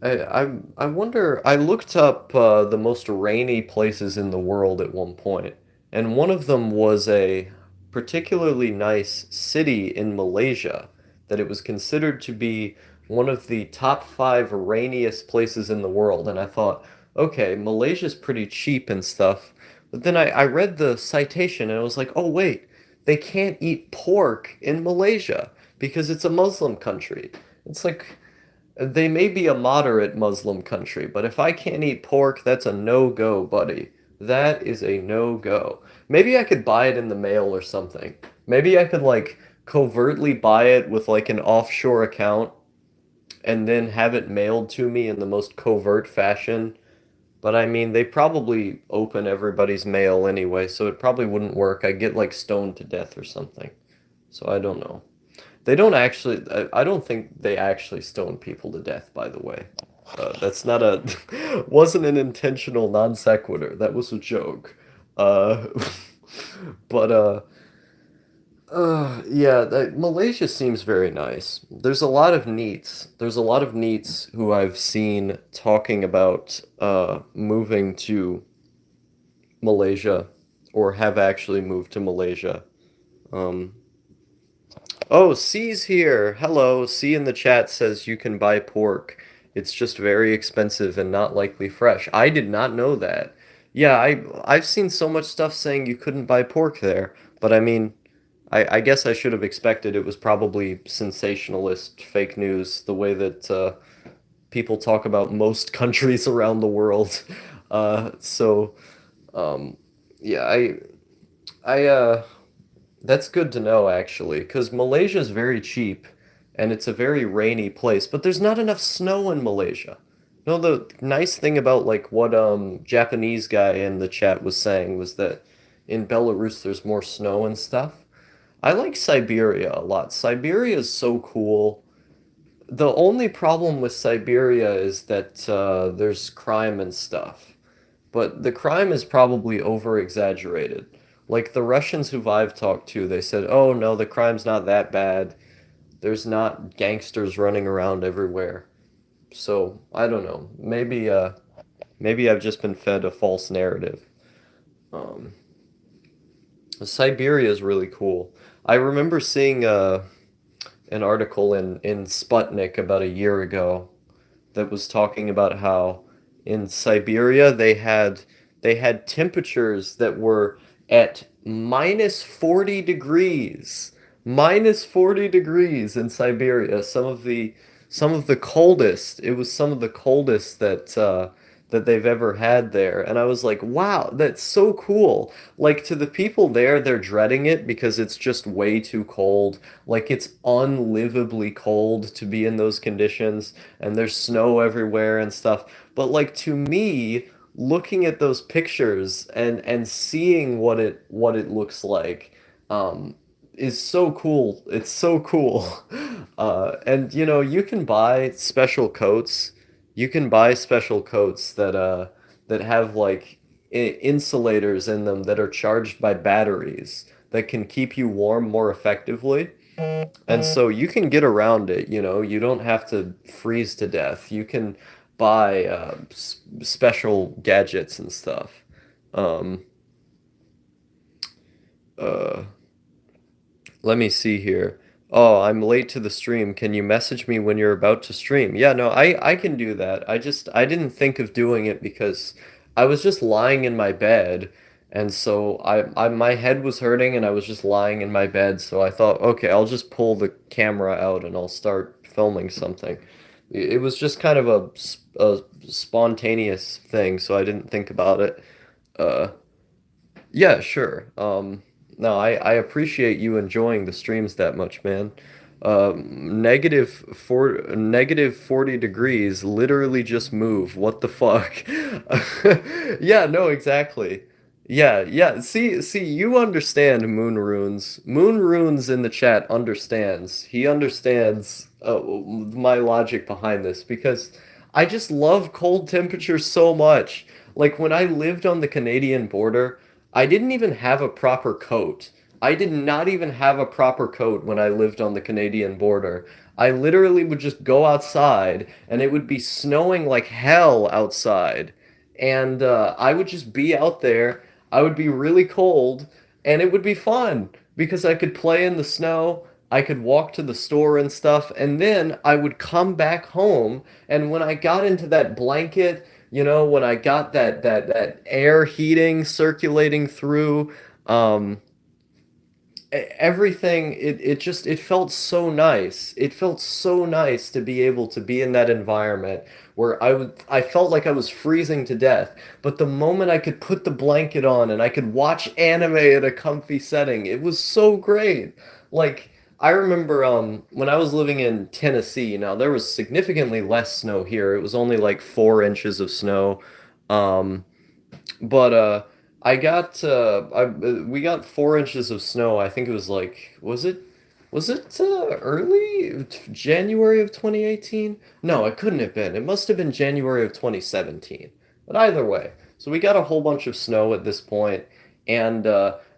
Speaker 1: I wonder. I looked up the most rainy places in the world at one point, and one of them was a particularly nice city in Malaysia that it was considered to be one of the top five rainiest places in the world. And I thought, okay, Malaysia's pretty cheap and stuff. But then I read the citation and I was like, oh wait, they can't eat pork in Malaysia because it's a Muslim country. It's like they may be a moderate Muslim country, but if I can't eat pork, that's a no-go, buddy. That is a no-go. Maybe I could buy it in the mail or something. Maybe I could like covertly buy it with like an offshore account and then have it mailed to me in the most covert fashion. But I mean, they probably open everybody's mail anyway, so it probably wouldn't work. I'd get like stoned to death or something. So I don't know. They don't actually. I don't think they actually stone people to death. By the way, that's not a wasn't an intentional non sequitur. That was a joke. Uh, but Yeah, Malaysia seems very nice. There's a lot of neats. There's a lot of neats who I've seen talking about moving to Malaysia or have actually moved to Malaysia. Um, oh, C's here. Hello. C in the chat says you can buy pork. It's just very expensive and not likely fresh. I did not know that. Yeah, I've seen so much stuff saying you couldn't buy pork there, but I mean, I guess I should have expected it was probably sensationalist fake news, the way that people talk about most countries around the world. So um, yeah, I that's good to know actually, because Malaysia is very cheap and it's a very rainy place, but there's not enough snow in Malaysia. No, the nice thing about like what Japanese guy in the chat was saying was that in Belarus there's more snow and stuff. I like Siberia a lot. Siberia is so cool. The only problem with Siberia is that there's crime and stuff. But the crime is probably over exaggerated. Like the Russians who I've talked to, they said, "Oh no, the crime's not that bad. There's not gangsters running around everywhere." So, I don't know. Maybe I've just been fed a false narrative. Um Siberia is really cool. I remember seeing an article in Sputnik about a year ago that was talking about how in Siberia they had temperatures that were at minus 40 degrees. Minus 40 degrees in Siberia. Some of the coldest. It was some of the coldest that they've ever had there. And I was like, wow, that's so cool. Like to the people there, they're dreading it because it's just way too cold. Like it's unlivably cold to be in those conditions, and there's snow everywhere and stuff. But like to me, looking at those pictures and seeing what it looks like, um, is so cool. It's so cool. And you can buy special coats. You can buy special coats that have like insulators in them that are charged by batteries that can keep you warm more effectively. And so you can get around it. You don't have to freeze to death. You can buy special gadgets and stuff. Um, uh, Let me see here. Oh, I'm late to the stream. Can you message me when you're about to stream? Yeah, no, I can do that. I didn't think of doing it because I was just lying in my bed, and so I my head was hurting and I was just lying in my bed, so I thought, okay, I'll just pull the camera out and I'll start filming something. It was just kind of a spontaneous thing, so I didn't think about it. Uh yeah, sure. No, I appreciate you enjoying the streams that much, man. Negative 40 degrees, literally just move. What the fuck? Yeah, no, exactly. Yeah, yeah. See, you understand moon runes. Moon runes in the chat understands. He understands my logic behind this because I just love cold temperatures so much. Like when I lived on the Canadian border, I didn't even have a proper coat. I did not even have a proper coat when I lived on the Canadian border. I literally would just go outside and it would be snowing like hell outside. And I would just be out there. I would be really cold and it would be fun because I could play in the snow. I could walk to the store and stuff. And then I would come back home. And when I got into that blanket, when I got that air heating circulating through, um, everything, it felt so nice. It felt so nice to be able to be in that environment where I felt like I was freezing to death. But the moment I could put the blanket on and I could watch anime at a comfy setting, it was so great. Like I remember when I was living in Tennessee, now there was significantly less snow here. It was only like 4 inches of snow. Um, but I got we got 4 inches of snow. I think it was like was it early January of 2018? No, it couldn't have been. It must have been January of 2017. But either way, so we got a whole bunch of snow at this point, and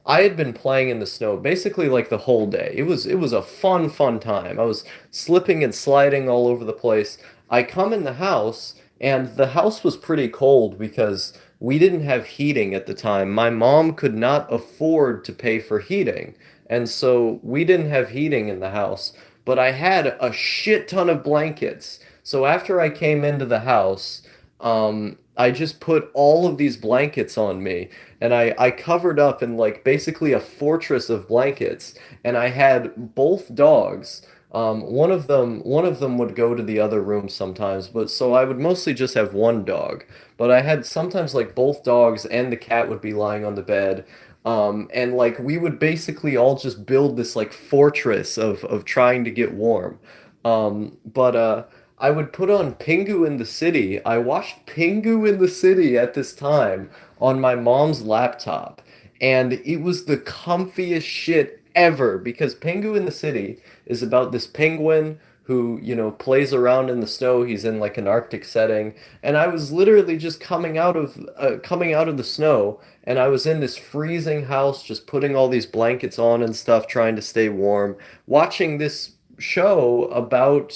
Speaker 1: I had been playing in the snow basically like the whole day. It was a fun time. I was slipping and sliding all over the place. I come in the house and the house was pretty cold because we didn't have heating at the time. My mom could not afford to pay for heating. And so we didn't have heating in the house, but I had a shit ton of blankets. So after I came into the house, I just put all of these blankets on me and I covered up in like basically a fortress of blankets and I had both dogs. One of them would go to the other room sometimes, but so I would mostly just have one dog. But I had sometimes like both dogs and the cat would be lying on the bed. And like we would basically all just build this like fortress of trying to get warm. But I would put on Pingu in the City. I watched Pingu in the City at this time on my mom's laptop, and it was the comfiest shit ever because Pingu in the City is about this penguin who, plays around in the snow. He's in like an Arctic setting, and I was literally just coming out of the snow, and I was in this freezing house, just putting all these blankets on and stuff, trying to stay warm, watching this show about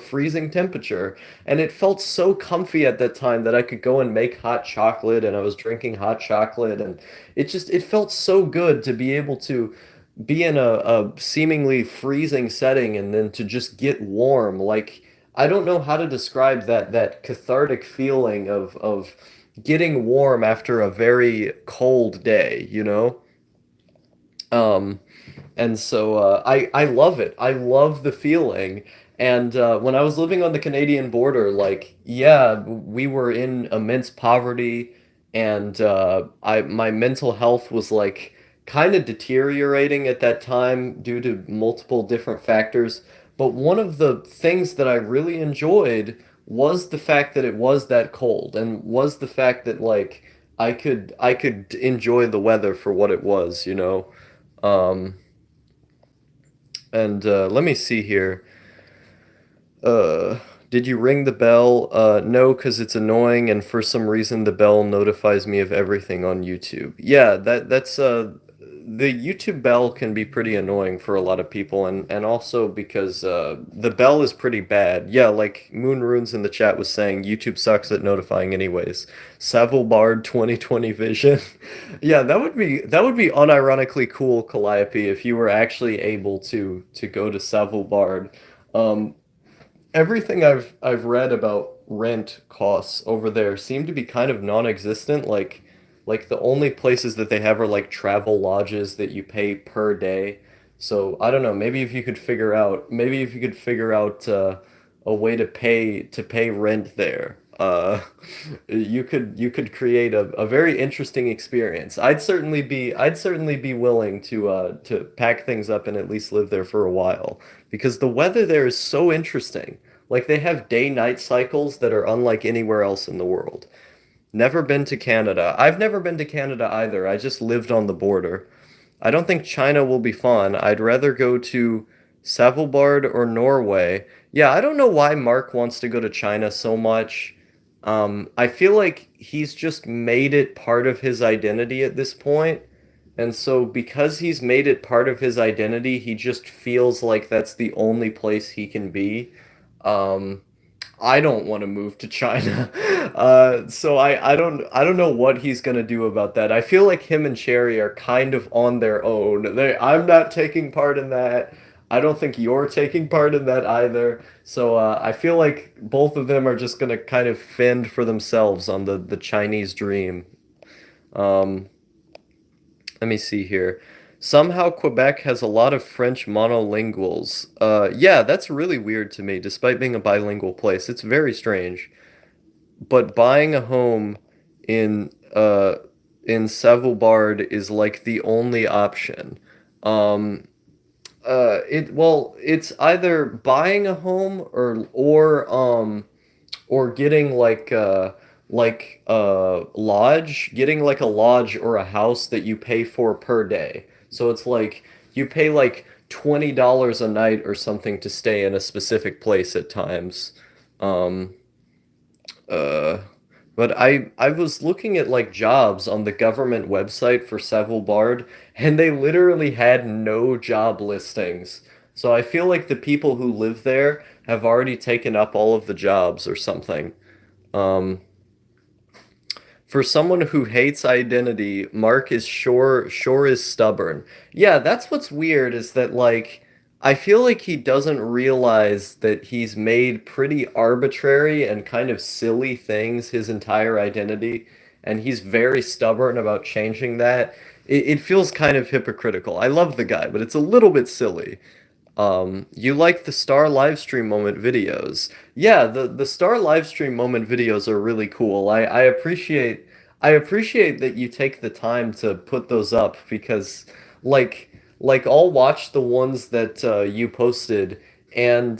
Speaker 1: freezing temperature, and it felt so comfy at that time that I could go and make hot chocolate, and I was drinking hot chocolate, and it felt so good to be able to be in a seemingly freezing setting and then to just get warm. Like I don't know how to describe that cathartic feeling of getting warm after a very cold day, you know? Um, and so I love it. I love the feeling. And when I was living on the Canadian border, like yeah, we were in immense poverty, and I my mental health was like kind of deteriorating at that time due to multiple different factors. But one of the things that I really enjoyed was the fact that it was that cold, and was the fact that like I could enjoy the weather for what it was, you know. Um, and let me see here. Uh, did you ring the bell? No, because it's annoying, and for some reason the bell notifies me of everything on YouTube. Yeah, that's the YouTube bell can be pretty annoying for a lot of people, and also because the bell is pretty bad. Yeah, like Moon Runes in the chat was saying, YouTube sucks at notifying anyways. Savile Bard 2020 vision. Yeah, that would be unironically cool, Calliope, if you were actually able to go to Savile Bard. Um, Everything I've read about rent costs over there seem to be kind of non-existent. Like the only places that they have are like travel lodges that you pay per day. So I don't know, maybe if you could figure out a way to pay rent there. You could create a very interesting experience. I'd certainly be willing to pack things up and at least live there for a while because the weather there is so interesting. Like they have day-night cycles that are unlike anywhere else in the world. Never been to Canada. I've never been to Canada either. I just lived on the border. I don't think China will be fun. I'd rather go to Svalbard or Norway. Yeah, I don't know why Mark wants to go to China so much. I feel like he's just made it part of his identity at this point. And so because he's made it part of his identity, he just feels like that's the only place he can be. Um, I don't want to move to China. So I don't know what he's gonna do about that. I feel like him and Cherry are kind of on their own. I'm not taking part in that. I don't think you're taking part in that either. So I feel like both of them are just gonna kind of fend for themselves on the Chinese dream. Um, Let me see here. Somehow Quebec has a lot of French monolinguals. Yeah, that's really weird to me, despite being a bilingual place. It's very strange. But buying a home in uh in Savoubard is like the only option. Um it's either buying a home or getting getting like a lodge or a house that you pay for per day. So it's like you pay like $20 a night or something to stay in a specific place at times. Um uh But I was looking at like jobs on the government website for Seville Bard, and they literally had no job listings. So I feel like the people who live there have already taken up all of the jobs or something. Um, for someone who hates identity, Mark is sure is stubborn. Yeah, that's what's weird is that like I feel like he doesn't realize that he's made pretty arbitrary and kind of silly things his entire identity, and he's very stubborn about changing that. It feels kind of hypocritical. I love the guy, but it's a little bit silly. You like the Star Livestream moment videos. Yeah, the Star Livestream moment videos are really cool. I appreciate that you take the time to put those up because like I'll watch the ones that you posted and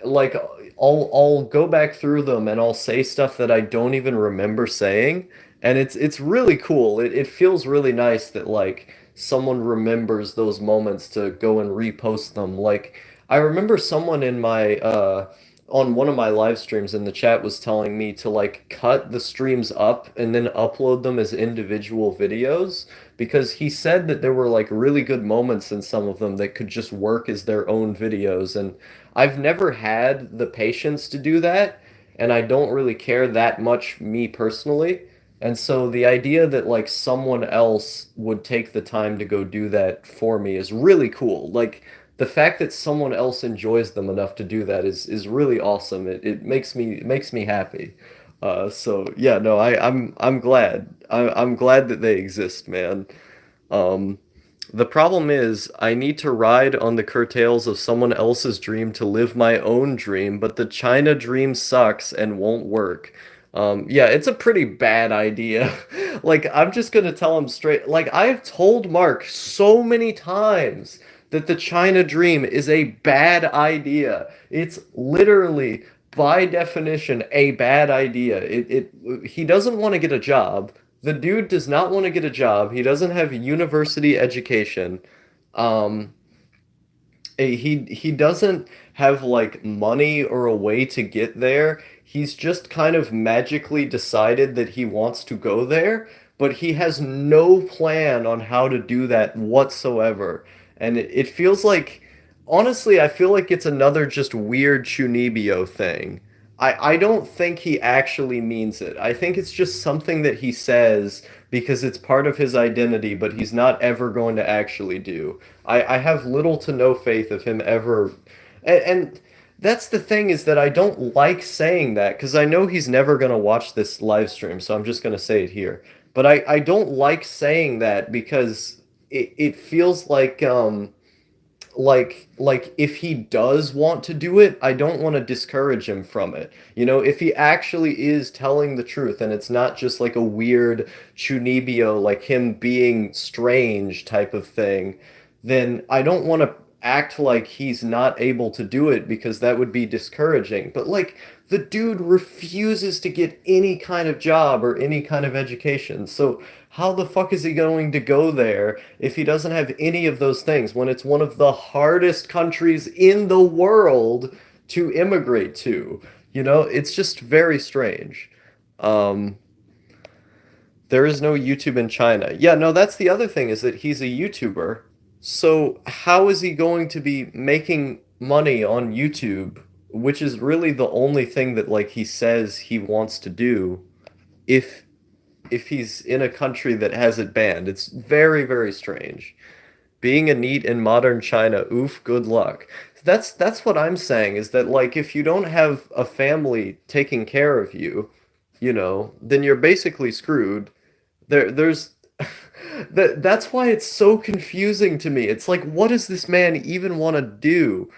Speaker 1: like I'll go back through them and I'll say stuff that I don't even remember saying, and it's really cool. It feels really nice that like someone remembers those moments to go and repost them. Like I remember someone in my on one of my live streams in the chat was telling me to like cut the streams up and then upload them as individual videos because he said that there were like really good moments in some of them that could just work as their own videos, and I've never had the patience to do that, and I don't really care that much me personally. And so the idea that like someone else would take the time to go do that for me is really cool. Like the fact that someone else enjoys them enough to do that is really awesome. It makes me happy. So yeah, no, I'm glad. I'm glad that they exist, man. Um, the problem is, I need to ride on the curtails of someone else's dream to live my own dream, but the China dream sucks and won't work. Yeah, it's a pretty bad idea. Like, I'm just gonna tell him straight. Like, I've told Mark so many times that the China dream is a bad idea. It's literally, by definition, a bad idea. He doesn't want to get a job. The dude does not want to get a job. He doesn't have university education. Um, he doesn't have like money or a way to get there. He's just kind of magically decided that he wants to go there, but he has no plan on how to do that whatsoever. And it feels like, honestly, I feel like it's another just weird Chunibyo thing. I don't think he actually means it. I think it's just something that he says because it's part of his identity, but he's not ever going to actually do. I have little to no faith of him ever. And that's the thing is that I don't like saying that because I know he's never going to watch this live stream, so I'm just going to say it here. But I don't like saying that because it feels like if he does want to do it, I don't want to discourage him from it. You know, if he actually is telling the truth and it's not just like a weird Chunibyo, like him being strange type of thing, then I don't want to act like he's not able to do it because that would be discouraging. But like the dude refuses to get any kind of job or any kind of education. So how the fuck is he going to go there if he doesn't have any of those things when it's one of the hardest countries in the world to immigrate to? You know, it's just very strange. Um, there is no YouTube in China. Yeah, no, that's the other thing is that he's a YouTuber. So how is he going to be making money on YouTube, which is really the only thing that like he says he wants to do if he's in a country that has it banned? It's very, very strange. Being a NEET in modern China, oof, good luck. That's what I'm saying is that like if you don't have a family taking care of you, you know, then you're basically screwed. There's that's why it's so confusing to me. It's like what does this man even want to do?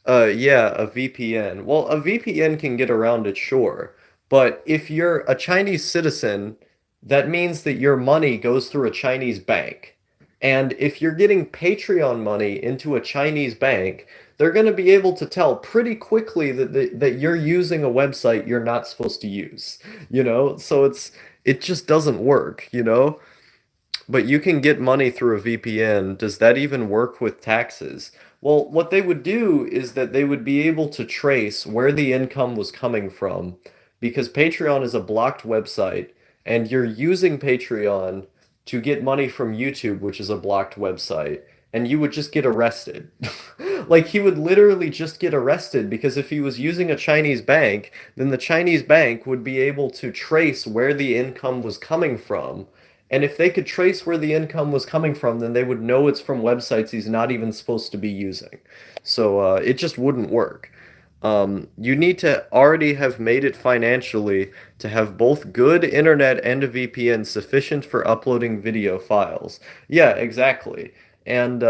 Speaker 1: Yeah, a VPN. Well, a VPN can get around it, sure. But if you're a Chinese citizen, that means that your money goes through a Chinese bank. And if you're getting Patreon money into a Chinese bank, they're going to be able to tell pretty quickly that you're using a website you're not supposed to use, you know? So it just doesn't work, you know? But you can get money through a VPN. Does that even work with taxes? Well, what they would do is that they would be able to trace where the income was coming from because Patreon is a blocked website and you're using Patreon to get money from YouTube, which is a blocked website, and you would just get arrested. Like he would literally just get arrested because if he was using a Chinese bank, then the Chinese bank would be able to trace where the income was coming from. And if they could trace where the income was coming from, then they would know it's from websites he's not even supposed to be using. So it just wouldn't work. You need to already have made it financially to have both good internet and a VPN sufficient for uploading video files. Yeah, exactly. And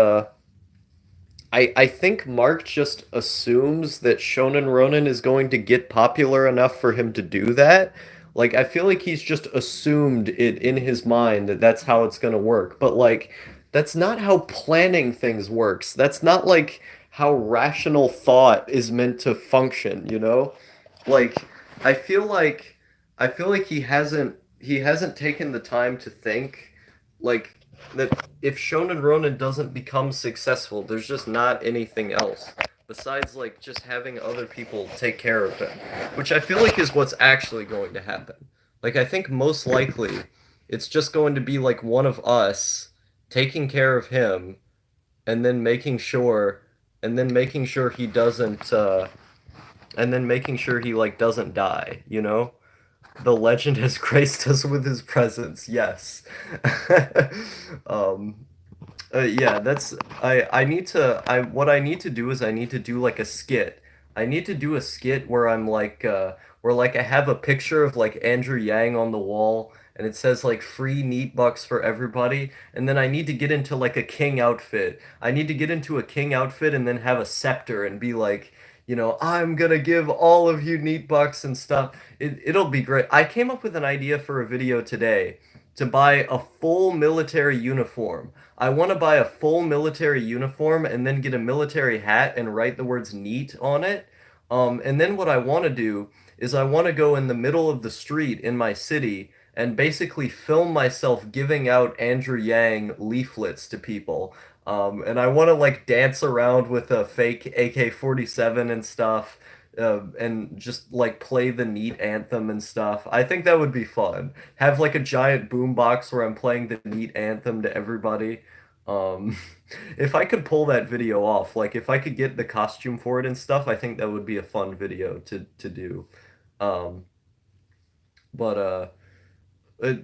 Speaker 1: I think Mark just assumes that Shonen Ronin is going to get popular enough for him to do that. Like, I feel like he's just assumed it in his mind that that's how it's going to work. But, like, that's not how planning things works. That's not, like, how rational thought is meant to function, you know? Like, I feel like he hasn't taken the time to think like that if Shonen Ronin doesn't become successful, there's just not anything else besides like just having other people take care of him, which I feel like is what's actually going to happen. Like I think most likely it's just going to be like one of us taking care of him and then making sure he doesn't and then making sure he like doesn't die, you know? The legend has graced us with his presence. Yes. um, yeah, that's I need to I what I need to do is I need to do like a skit. I need to do a skit where I'm like where like I have a picture of like Andrew Yang on the wall and it says like free neat bucks for everybody and then I need to get into like a king outfit. I need to get into a king outfit and then have a scepter and be like, I'm gonna give all of you neat bucks and stuff. It'll be great. I came up with an idea for a video today to buy a full military uniform. I want to buy a full military uniform and then get a military hat and write the words neat on it. And then what I want to do is I want to go in the middle of the street in my city and basically film myself giving out Andrew Yang leaflets to people. And I want to like dance around with a fake AK-47 and stuff, and just like play the neat anthem and stuff. I think that would be fun. Have like a giant boombox where I'm playing the neat anthem to everybody. Um, if I could pull that video off, like if I could get the costume for it and stuff, I think that would be a fun video to do. Um, but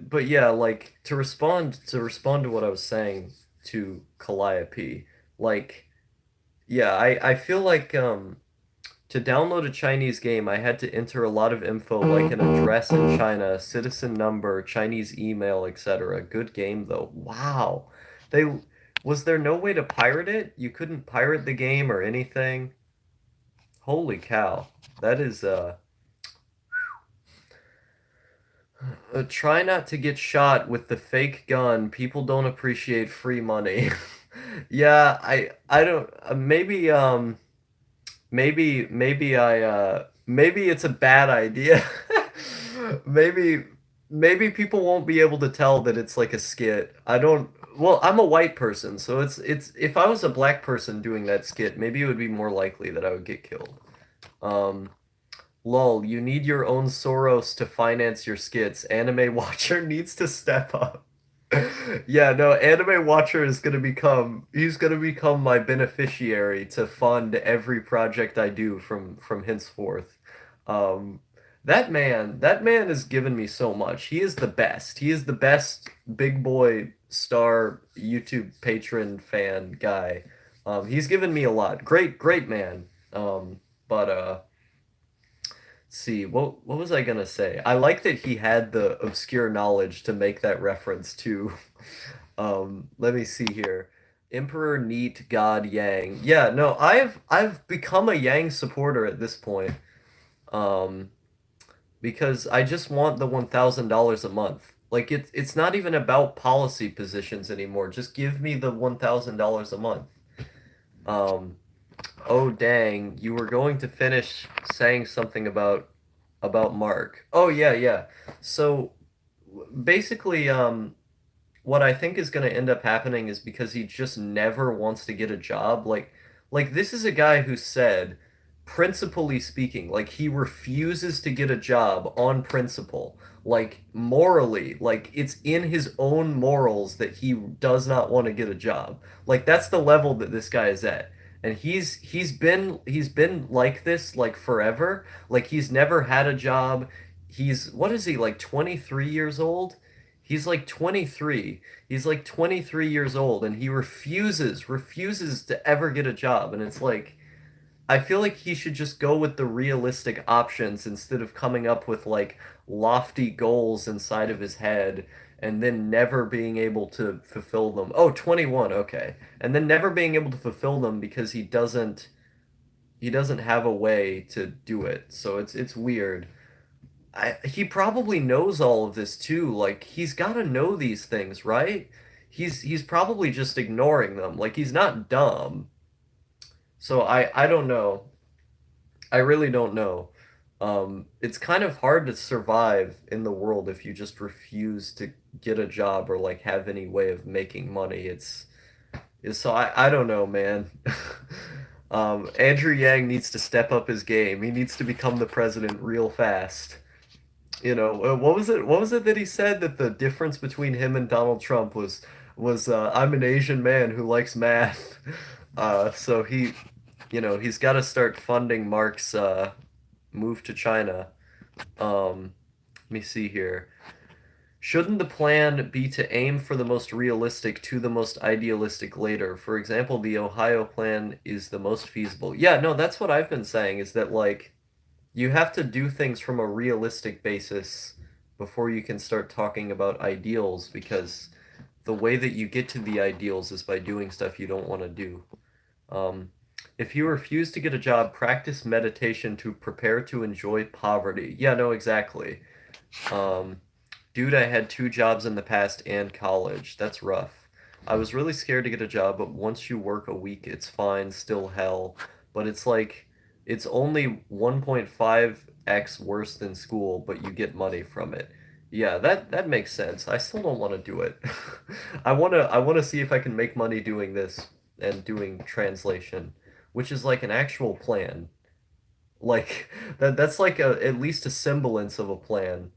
Speaker 1: but yeah, like to respond to what I was saying to Calliope, like yeah, I feel like to download a Chinese game, I had to enter a lot of info like an address in China, citizen number, Chinese email, etc. Good game though. Wow. They was there no way to pirate it? You couldn't pirate the game or anything? Holy cow. That is try not to get shot with the fake gun. People don't appreciate free money. Yeah, I don't maybe it's a bad idea. Maybe maybe people won't be able to tell that it's like a skit. I don't well, I'm a white person, so it's if I was a black person doing that skit, maybe it would be more likely that I would get killed. Um Lol, you need your own Soros to finance your skits. Anime Watcher needs to step up. Yeah, no, Anime Watcher is he's gonna become my beneficiary to fund every project I do from henceforth. Um, that man has given me so much. He is the best. He is the best big boy star YouTube patron fan guy. He's given me a lot. Great, great man. But see, what was I gonna say? I like that he had the obscure knowledge to make that reference to let me see here. Emperor Neat God Yang. Yeah, no, I've become a Yang supporter at this point. Um because I just want the $1,000 a month. Like it's not even about policy positions anymore. Just give me the $1,000 a month. Um oh dang, you were going to finish saying something about Mark. Oh yeah, yeah. So basically what I think is going to end up happening is because he just never wants to get a job. Like this is a guy who said principally speaking, like he refuses to get a job on principle. Like morally, like it's in his own morals that he does not want to get a job. Like that's the level that this guy is at. And he's been like this like forever. Like he's never had a job. He's what is he like 23 years old? He's like 23. He's like 23 years old and he refuses to ever get a job. And it's like I feel like he should just go with the realistic options instead of coming up with like lofty goals inside of his head and then never being able to fulfill them. Oh, 21, okay. And then never being able to fulfill them because he doesn't have a way to do it. So it's weird. He probably knows all of this too. Like he's got to know these things, right? He's probably just ignoring them. Like he's not dumb. So I don't know. I really don't know. It's kind of hard to survive in the world if you just refuse to get a job or like have any way of making money. So I don't know, man. Andrew Yang needs to step up his game. He needs to become the president real fast. What was it? What was it that he said that the difference between him and Donald Trump was I'm an Asian man who likes math. So he's got to start funding Mark's move to China. Let me see here. Shouldn't the plan be to aim for the most realistic to the most idealistic later? For example, the Ohio plan is the most feasible. Yeah, no, that's what I've been saying is that like you have to do things from a realistic basis before you can start talking about ideals because the way that you get to the ideals is by doing stuff you don't want to do. Um, if you refuse to get a job, practice meditation to prepare to enjoy poverty. Yeah, no, exactly. Um, Dude, I had two jobs in the past and college. That's rough. I was really scared to get a job, but once you work a week, it's fine, still hell. But it's like, it's only 1.5x worse than school, but you get money from it. Yeah, that makes sense. I still don't want to do it. I want to see if I can make money doing this and doing translation, which is like an actual plan. Like that's like at least a semblance of a plan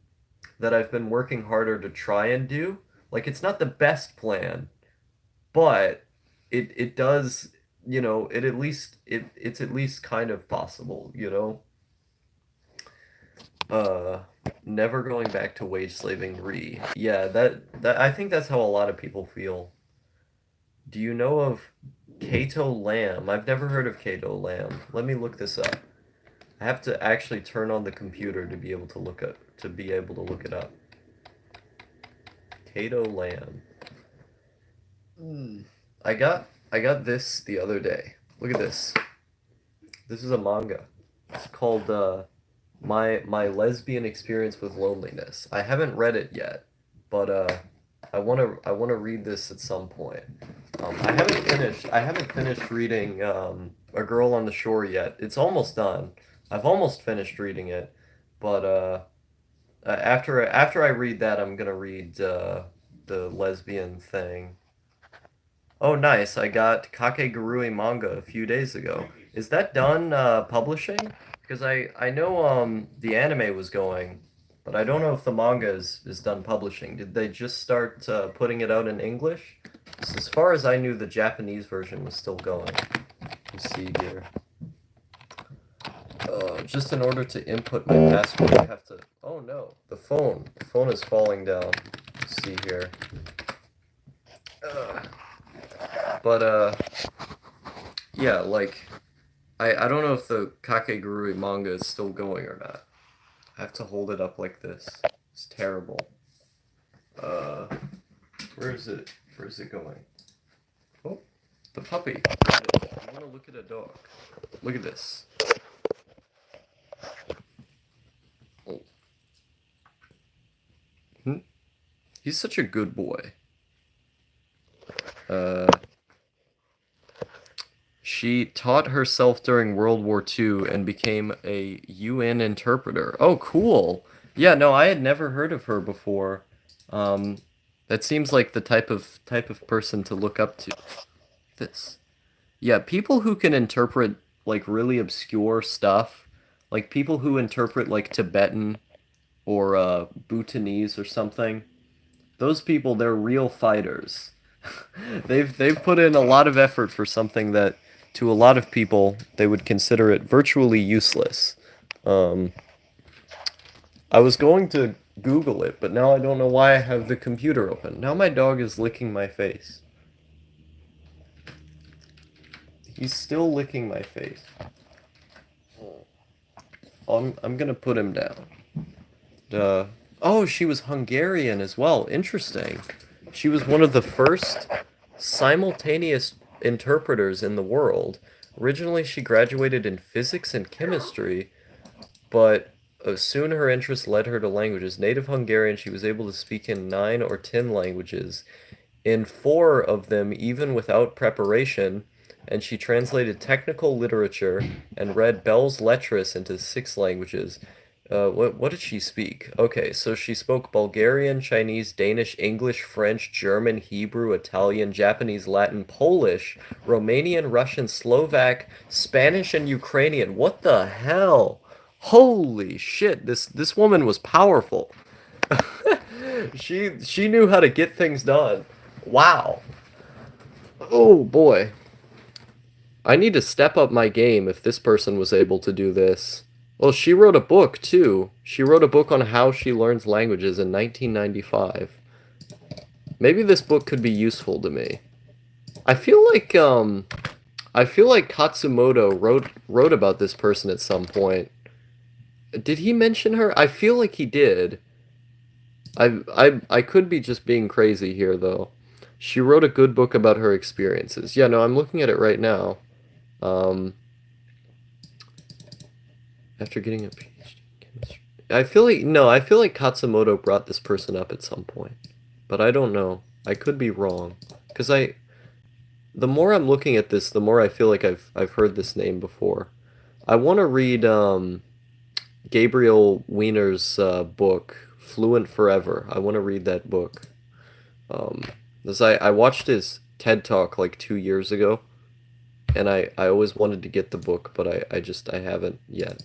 Speaker 1: that I've been working harder to try and do. Like it's not the best plan, but it does, it's at least kind of possible, you know? Uh Never going back to wage slaving re. Yeah, that I think that's how a lot of people feel. Do you know of Cato Lamb? I've never heard of Cato Lamb. Let me look this up. I have to actually turn on the computer to be able to look it up. Cato Lamb. Hmm. I got this the other day. Look at this. This is a manga. It's called My Lesbian Experience with Loneliness. I haven't read it yet, but I wanna read this at some point. I haven't finished reading A Girl on the Shore yet. It's almost done. I've almost finished reading it, but after I read that, I'm gonna read the lesbian thing. Oh, nice! I got Kakegurui manga a few days ago. Is that done publishing? Because I know the anime was going, but I don't know if the manga is done publishing. Did they just start putting it out in English? 'Cause as far as I knew, the Japanese version was still going. Let's see here. Just in order to input my password, I have to. Oh no, the phone. The phone is falling down. Let's see here. Uh, but yeah, like I don't know if the Kakegurui manga is still going or not. I have to hold it up like this. It's terrible. Uh, where is it? Where is it going? Oh, the puppy. I want to look at a dog. Look at this. Oh. Hmm? He's such a good boy. Uh, she taught herself during World War II and became a UN interpreter. Oh, cool. Yeah, no, I had never heard of her before. Um, that seems like the type of person to look up to. This. Yeah, people who can interpret like really obscure stuff, like people who interpret like Tibetan or Bhutanese or something. Those people, they're real fighters. They've put in a lot of effort for something that to a lot of people they would consider it virtually useless. Um, I was going to Google it, but now I don't know why I have the computer open. Now my dog is licking my face. He's still licking my face. I'm gonna put him down. Uh, oh, she was Hungarian as well. Interesting. She was one of the first simultaneous interpreters in the world. Originally, she graduated in physics and chemistry, but soon her interest led her to languages. Native Hungarian, she was able to speak in 9 or 10 languages, in 4 of them even without preparation, and she translated technical literature and read Bell's Lettres into 6 languages. What did she speak? Okay, so she spoke Bulgarian, Chinese, Danish, English, French, German, Hebrew, Italian, Japanese, Latin, Polish, Romanian, Russian, Slovak, Spanish, and Ukrainian. What the hell? Holy shit, this woman was powerful. She knew how to get things done. Wow. Oh boy. I need to step up my game if this person was able to do this. Well, she wrote a book too. She wrote a book on how she learns languages in 1995. Maybe this book could be useful to me. I feel like Katsumoto wrote about this person at some point. Did he mention her? I feel like he did. I could be just being crazy here though. She wrote a good book about her experiences. Yeah, no, I'm looking at it right now. Um, After getting a PhD in chemistry. I feel like Katsumoto brought this person up at some point. But I don't know. I could be wrong. Because the more I'm looking at this, the more I feel like I've heard this name before. I want to read Gabriel Wiener's book, Fluent Forever. I want to read that book. Um, Because I watched his TED Talk like 2 years ago, and I always wanted to get the book, but I haven't yet.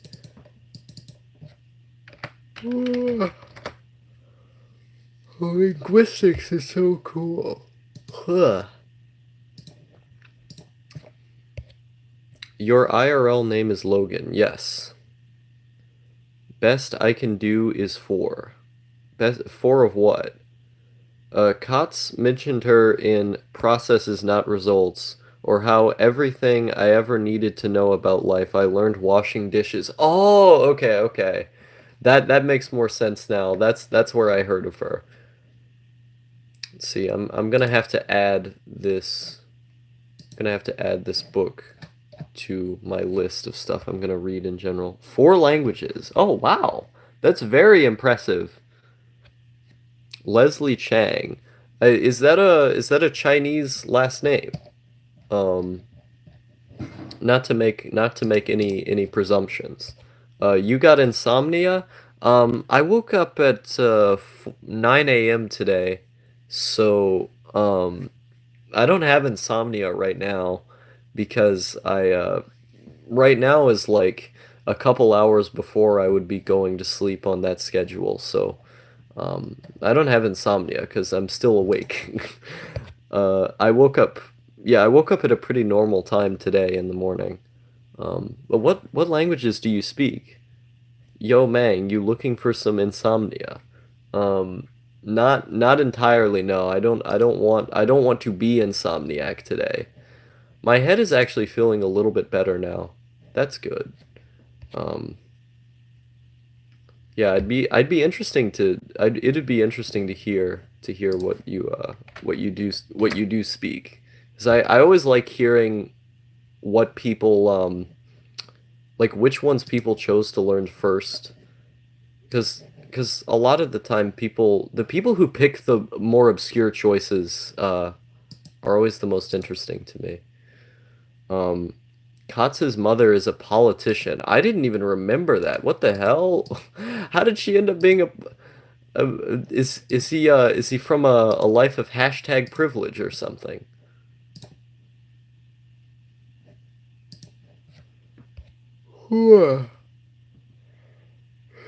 Speaker 1: Linguistics is so cool. Huh. Your IRL name is Logan. Yes. Best I can do is 4. Best 4 of what? Kotz mentioned her in Processes Not Results, or how everything I ever needed to know about life I learned washing dishes. Oh, okay, okay. That makes more sense now. That's where I heard of her. Let's see, I'm gonna have to add this. I'm gonna have to add this book to my list of stuff I'm gonna read in general. 4 languages. Oh wow, that's very impressive. Leslie Chang. Is that a Chinese last name? Um, not to make any presumptions. You got insomnia? I woke up at 9 a.m. today, so I don't have insomnia right now because I right now is like a couple hours before I would be going to sleep on that schedule, so I don't have insomnia because I'm still awake. I woke up, yeah, I woke up at a pretty normal time today in the morning. But what languages do you speak? Yo, Mang, you looking for some insomnia? Um, not entirely, no. I don't want to be insomniac today. My head is actually feeling a little bit better now. That's good. Um, yeah, it'd be interesting to hear what you do speak. 'Cause I always like hearing what people like which ones people chose to learn first. Because a lot of the time the people who pick the more obscure choices are always the most interesting to me. Um, Katz's mother is a politician. I didn't even remember that. What the hell? How did she end up being a is he from a life of hashtag privilege or something?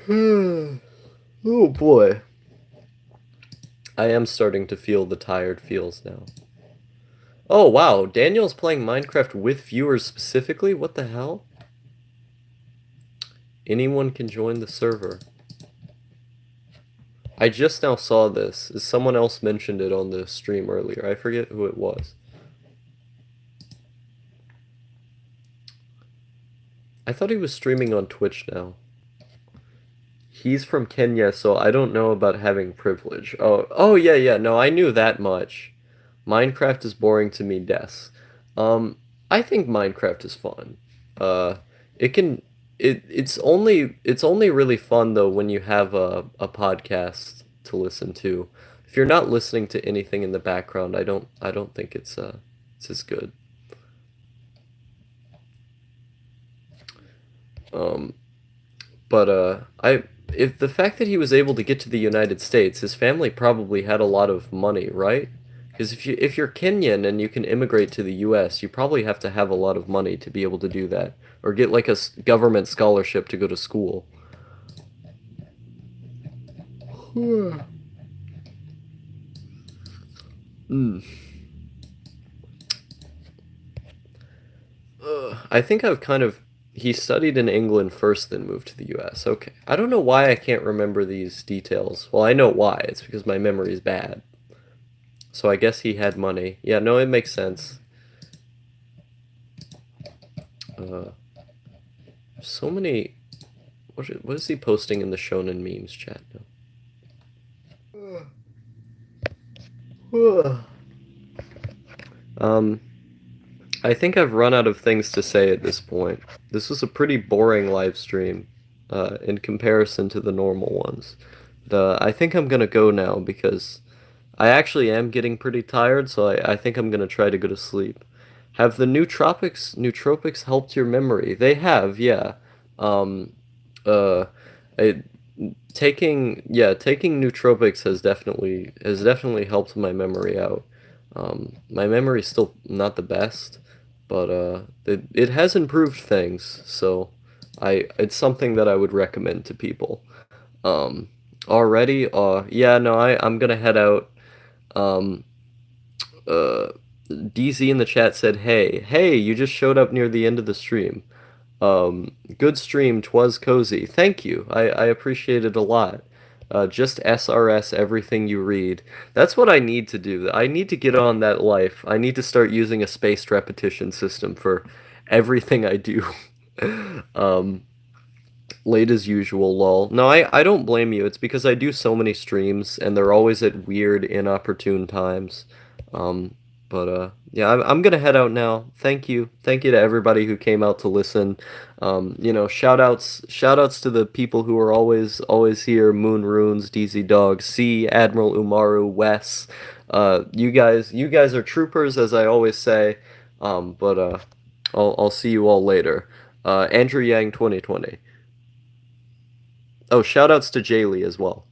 Speaker 1: Oh boy. I am starting to feel the tired feels now. Oh wow, Daniel's playing Minecraft with viewers specifically? What the hell? Anyone can join the server. I just now saw this. Someone else mentioned it on the stream earlier. I forget who it was. I thought he was streaming on Twitch now. He's from Kenya, so I don't know about having privilege. Oh yeah. No, I knew that much. Minecraft is boring to me, Des. Um, I think Minecraft is fun. Uh, it can it's only really fun though when you have a podcast to listen to. If you're not listening to anything in the background, I don't think it's as good. Um, but I if the fact that he was able to get to the United States, his family probably had a lot of money, right? Because if you're Kenyan and you can immigrate to the U.S., you probably have to have a lot of money to be able to do that, or get like a government scholarship to go to school. Mm. I think I've kind of he studied in England first, then moved to the U.S. Okay, I don't know why I can't remember these details. Well, I know why. It's because my memory is bad. So I guess he had money. Yeah, no, it makes sense. Uh, so many. What is he posting in the Shonen memes chat now? Um, I think I've run out of things to say at this point. This was a pretty boring live stream, in comparison to the normal ones. I think I'm gonna go now because I actually am getting pretty tired, so I think I'm gonna try to go to sleep. Have the nootropics helped your memory? They have, yeah. Um, uh, I, taking nootropics has definitely helped my memory out. My memory's still not the best, but it has improved things, so it's something that I would recommend to people. Um, already, yeah, no, I'm gonna head out. Um, uh, DZ in the chat said, "Hey, you just showed up near the end of the stream. Good stream, 'twas cozy. Thank you. I appreciate it a lot. Just SRS everything you read. That's what I need to do. I need to get on that life. I need to start using a spaced repetition system for everything I do. um, late as usual, lol. No, I don't blame you. It's because I do so many streams and they're always at weird, inopportune times. Um, but yeah, I'm gonna head out now. Thank you to everybody who came out to listen. Shout outs to the people who are always here. Moon Runes, DZ Dog, C, Admiral Umaru, Wes. You guys are troopers, as I always say. But I'll see you all later. Andrew Yang 2020. Oh, shout outs to Jaylee as well.